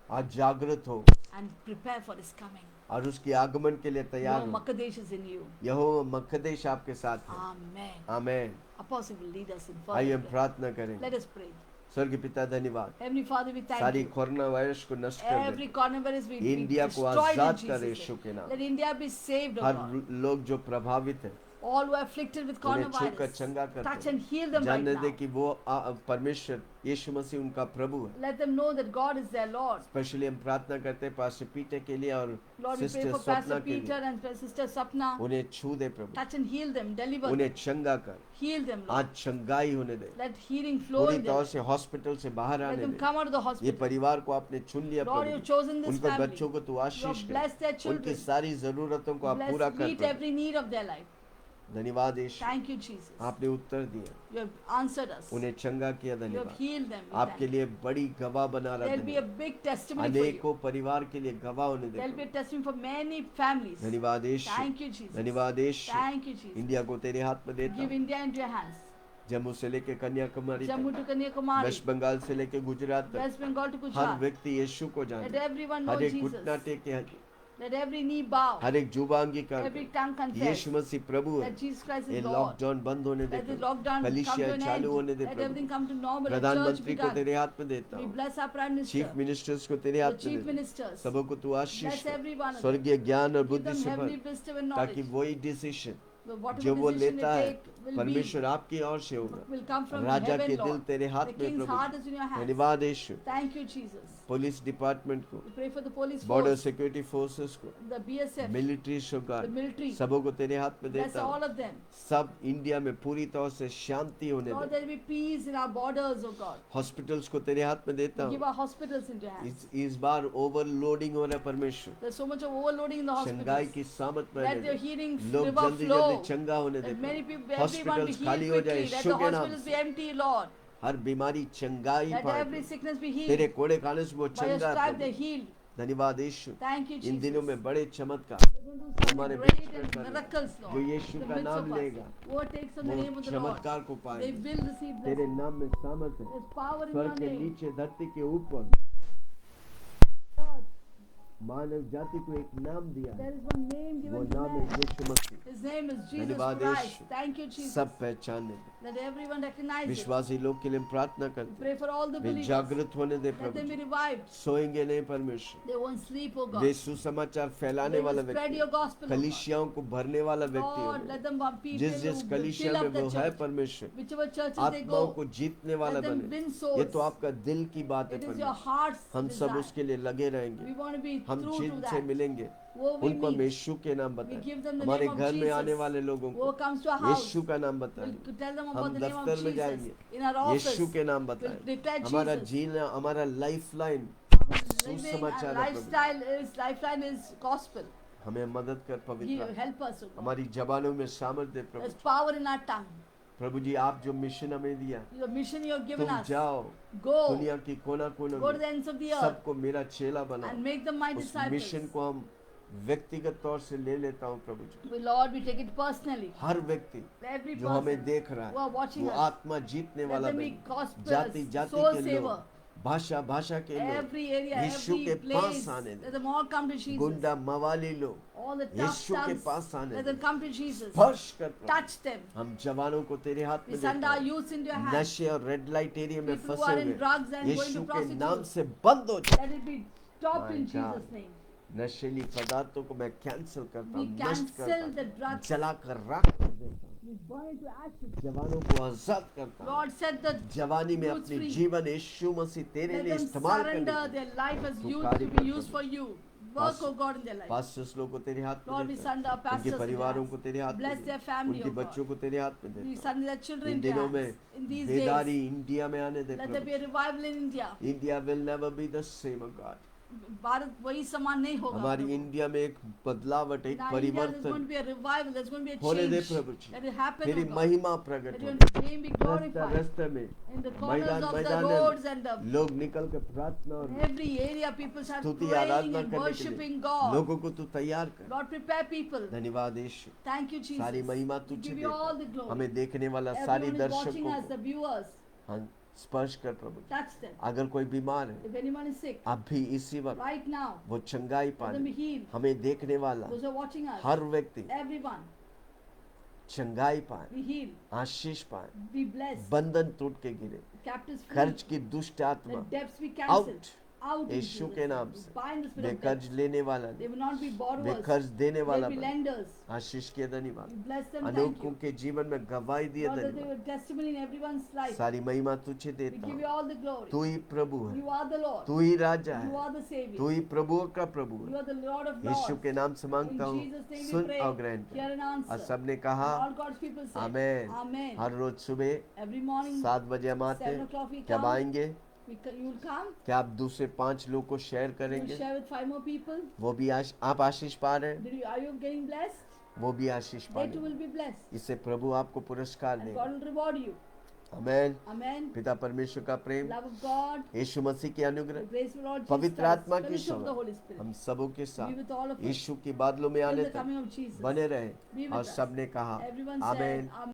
आज जागृत हो and prepare for his coming. और उसकी आगमन के लिए तैयार No हो। Makadesh is in you. यहोवा मकदेश आपके साथ है। Amen. Amen. Apostle will lead us in आइए further हम prayer. प्रार्थना करेंगे। Let us pray. स्वर्गीय पिता धन्यवाद, Heavenly Father, we thank सारी you. कोरोना वायरस को नष्ट कर Every they, coronavirus we India को destroyed in आजाद कर Jesus' यीशु के name. नाम। Let India be saved, O her God. लोग जो प्रभावित है All who are afflicted with उन्हें छूकर coronavirus, चंगा कर touch they, and heal them right जानने दे now. कि वो परमेश्वर यीशु मसीह उनका प्रभु है। Let them know that God is their Lord. Specially हम प्रार्थना करते हैं पास्टर पीटर के लिए और Lord, we pray sister for Swapna Pastor के Peter लिए, and Sister Sapna. उन्हें छू दे प्रभु, Touch and heal them, deliver them, उन्हें चंगा कर, heal them, आज Lord. चंगाई होने दे, Let healing flow पूरी in their तौर life. से हॉस्पिटल से बाहर Let आने them they. come out of the ये hospital. परिवार को आपने चुन लिया Lord, you've Prabhu, chosen this उनके family. बच्चों को तू You Ashish have they, blessed their उनकी children. सारी जरूरतों को आप पूरा Bless, कर meet Prabhu. every need of their life. धन्यवाद यीशु, Thank you, Jesus. आपने उत्तर दिया, You have answered us. उन्हें चंगा किया। You have धन्यवाद, healed them. We आपके thank लिए बड़ी गवाह बना you. रहा There'll be a धन्यवाद, big testimony for you. अनेकों परिवार के लिए गवाह होने दे There'll be a Prabhu. testimony for many families. धन्यवाद यीशु, Thank you, Jesus. धन्यवाद यीशु। Thank you, Jesus. इंडिया को तेरे हाथ में देता Give हूँ, India into your hands. Jammu से लेके कन्याकुमारी Jammu तक, to Kanyakumari, वेस्ट बंगाल से लेके गुजरात तक, West Bengal to her Gujarat. व्यक्ति यीशु को Let जाने, everyone know हर एक घुटना Jesus. टेके, Let every knee bow. हर एक जुबान अंगीकार Every करे, tongue confess यीशु मसीह प्रभु है। that Jesus Christ ये is Lord. लॉकडाउन बंद होने दे Let the Prabhu, lockdown come to कलीसिया an चालू होने end. They Let everything Prabhu, come to normal. Let church प्रधानमंत्री को begun. तेरे हाथ में देता We हूँ, bless our Prime Minister, chief ministers को तेरे the हाथ में Chief देता हूँ, Ministers. सबों को तू आशीष Bless they, every one of them. स्वर्गीय ज्ञान और Give बुद्धि them से heavenly भर, wisdom and ताकि knowledge. वही डिसीजन So जो whatever वो decision they लेता है take will be परमेश्वर आपकी ओर से होगा। will come from राजा के heaven, दिल Lord. तेरे हाथ The में king's heart is in your Prabhu. hands. धन्यवाद यीशु, Thank you, Jesus. Police department को, We pray for the police border force, security forces को, the BSF, मिलिट्री the सरकार, military. सबों को तेरे हाथ में Bless देता all हूँ। of them. सब इंडिया में पूरी तौर से शांति होने Lord, they, there will be peace in our borders, oh God. Hospitals को तेरे हाथ में देता We give हूँ। our hospitals into your hands. इस बार ओवरलोडिंग हो रहा है परमेश्वर, There's so much of overloading in the चंगाई hospitals. की सामत Let रहने your दे, healing लोग river जल्दी flow. जल्दी चंगा होने दे, Let many people, everyone be hospitals healed खाली हो जाए quickly. Let यीशु the के नाम hospitals be से, empty, Lord. हर बीमारी चंगाई Let पाए every प्रभु। sickness be तेरे healed. कोड़े खाने से वो By your चंगा stripe they're प्रभु। healed. धन्यवाद यीशु, Thank you, इन Jesus. दिनों में बड़े चमत्कार We're going to do हमारे some बीच great में and करना, miracles, जो Lord. यीशु In the का midst नाम of us. लेगा Who takes on the वो name of the Lord. चमत्कार को They पाएगा। will receive तेरे blessing. नाम में सामर्थ है, There's power in स्वर्ग your के name. नीचे धरती के ऊपर Lord, मानव जाति को एक नाम दिया there है, is one name वो given to नाम है man. Yeshu Masih. His name is Jesus धन्यवाद Christ. Yeshu, Thank you, Jesus. सब पहचानने दे। Let everyone recognize it. विश्वासी लोग के लिए हम प्रार्थना We करते pray for all the हैं, वे believers. जागृत होने दे Let them Prabhu, be revived. सोएंगे नहीं परमेश्वर, They won't sleep, oh God. वे सुसमाचार फैलाने They वाला will spread व्यक्ति, your gospel, oh God. कलीसियाओं को भरने वाला व्यक्ति Lord, होने, let them be जिस people जिस who कलीसिया fill में up the वो है church. परमेश्वर, Whichever churches they आत्माओं go, को जीतने वाला let them बने। win ये souls. तो आपका दिल की बात है It is your परमेश्वर, heart's हम सब desire. उसके लिए लगे We रहेंगे, want to be हम true to जिनसे that. मिलेंगे वो we उनको हम meet. यीशु के नाम We बताएं, give them the हमारे name of घर में आने Jesus. वाले लोगों Who को comes to our house, यीशु का नाम we'll बताएंगे, tell them हम about the name of दफ्तर में Jesus. जाएंगे, In our office, यीशु के नाम we'll बताएं, declare हमारा Jesus. जीना, हमारा लाइफ लाइन Living सुसमाचार our है प्रभु, lifeline is gospel. हमें मदद कर पवित्र, Help us, oh God. हमारी जबानों में सामर्थ दे प्रभु। There's power in our tongue. प्रभु जी, आप जो मिशन हमें दिया, The mission you have given तुम us. जाओ Go. दुनिया की कोना कोना Go to में the ends of the earth सबको मेरा चेला and बनाओ। make them my उस disciples. मिशन को हम व्यक्तिगत तौर से ले लेता हूँ प्रभु जी, Lord, we take it personally. हर व्यक्ति Every जो हमें person देख रहा who are है watching वो us, आत्मा जीतने let वाला them be बने, gospel, जाति जाति soul के saver. लोग, भाषा भाषा के लोग Every area, यीशु every के पास place, आने let they, them all come to Jesus. गुंडा मवाली लोग All the tough यीशु के sons, पास आने let they, them come to Jesus. स्पर्श कर प्रभु। Touch them. हम जवानों को तेरे हाथ We में send देता our हूँ, youth into your hands. नशे और रेड लाइट एरिया में People who फंसे are in drugs हुए and going यीशु to के नाम prostitutes, से बंद हो जाए। let it be stopped My in God. Jesus' name. नशेली पदार्थों को मैं कैंसिल करता We हूँ, नष्ट cancel करता the हूँ, drugs. जलाकर राख कर देता हूँ। We burn into ashes. जवानों को आजाद करता हूँ। Lord, set the जवानी में youths अपने free. जीवन यीशु मसीह तेरे Let लिए them इस्तेमाल surrender करने their life as तू youth कार्य to कर be used Prabhu. for you. Work, oh God, in their life. Pastors लोग को तेरे हाथ में Lord, we देता हूँ। surrender our pastors उनके into परिवारों your को तेरे हाथ में Bless देता their हूँ। family, उनके oh God. बच्चों को तेरे हाथ में We देता हूँ। surrender their children in into your दिनों में hands. In these बेदारी days, India में आने दे let there be a Prabhu. revival in India. India will never be the same God. Bharat वही समान नहीं होगा हमारी प्रभु. इंडिया में एक बदलावट, एक In our India, there's going परिवर्तन to be a revival. There's going to be a होने दे change. Prabhu ji. Let it happen, तेरी oh God. महिमा Let प्रकट your हो। name be रास्ता glorified. रास्ते में In the corners मैदान of the मैदान roads में and the लोग निकल के प्रार्थना और in every area, people start स्तुति praying आराधना and करने के worshiping लिए God. लोगों को तू तैयार कर। Lord, prepare people. धन्यवाद यीशु। Thank you, Jesus. सारी महिमा We तुझे give you all the देता glory. हमें देखने वाला सारी Everyone is watching दर्शकों us, the को viewers. हाँ स्पर्श कर प्रभु। Touch them. अगर कोई बीमार है If anyone is sick, अब भी इसी वक्त right now, वो चंगाई let them पाले। be healed. हमें देखने वाला Those who are watching us, हर व्यक्ति everyone, चंगाई पाए, be healed, आशीष पाए, be blessed. बंधन टूट के गिरे, Captives free. कर्ज की दुष्ट आत्मा Let debts be cancelled. Out Out in यीशु Jesus' के name. नाम We से। bind the spirit मैं of कर्ज debt. लेने वाला They नहीं, will not be मैं borrowers. कर्ज देने वाला They'll be बन। lenders. आशीष के धन्यवाद। We bless them. Thank अनेकों you. के जीवन में गवाही दिए Lord, that they धन्यवाद। were testimony in everyone's life. सारी महिमा तुझे We देता give you हूँ। all the glory. तू ही प्रभु है, You are the Lord. तू ही राजा You है, are the Savior. तू ही प्रभुओं का प्रभु You है। are the Lord of Yeshu Lords. के नाम से मांगता In हूँ, Jesus' name we soon pray. और ग्रहण Hear an कर। और answer. सबने कहा And all God's people say, amen. Amen. हर रोज सुबह Every morning, 7 बजे हम आते 7 हैं। o'clock we कब come. आएंगे? You will come. क्या आप दूसरे 5 लोग को शेयर You will करेंगे? share with 5 more people. वो भी आप आशीष पा रहे हैं, Are you getting blessed? वो भी आशीष पा They रहे too हैं। will be blessed. इससे प्रभु आपको पुरस्कार And देगा। God will reward you. Amen. Amen. पिता परमेश्वर का प्रेम, Love of God, यीशु मसीह की the अनुग्रह, grace of Lord Jesus पवित्र Christ, आत्मा की fellowship of the सेवा Holy Spirit, हम सबों के be साथ with all of us यीशु की बादलों में till आने the तक coming of Jesus. बने रहे। Be with और us. सबने कहा Everyone said, आमेन। Amen.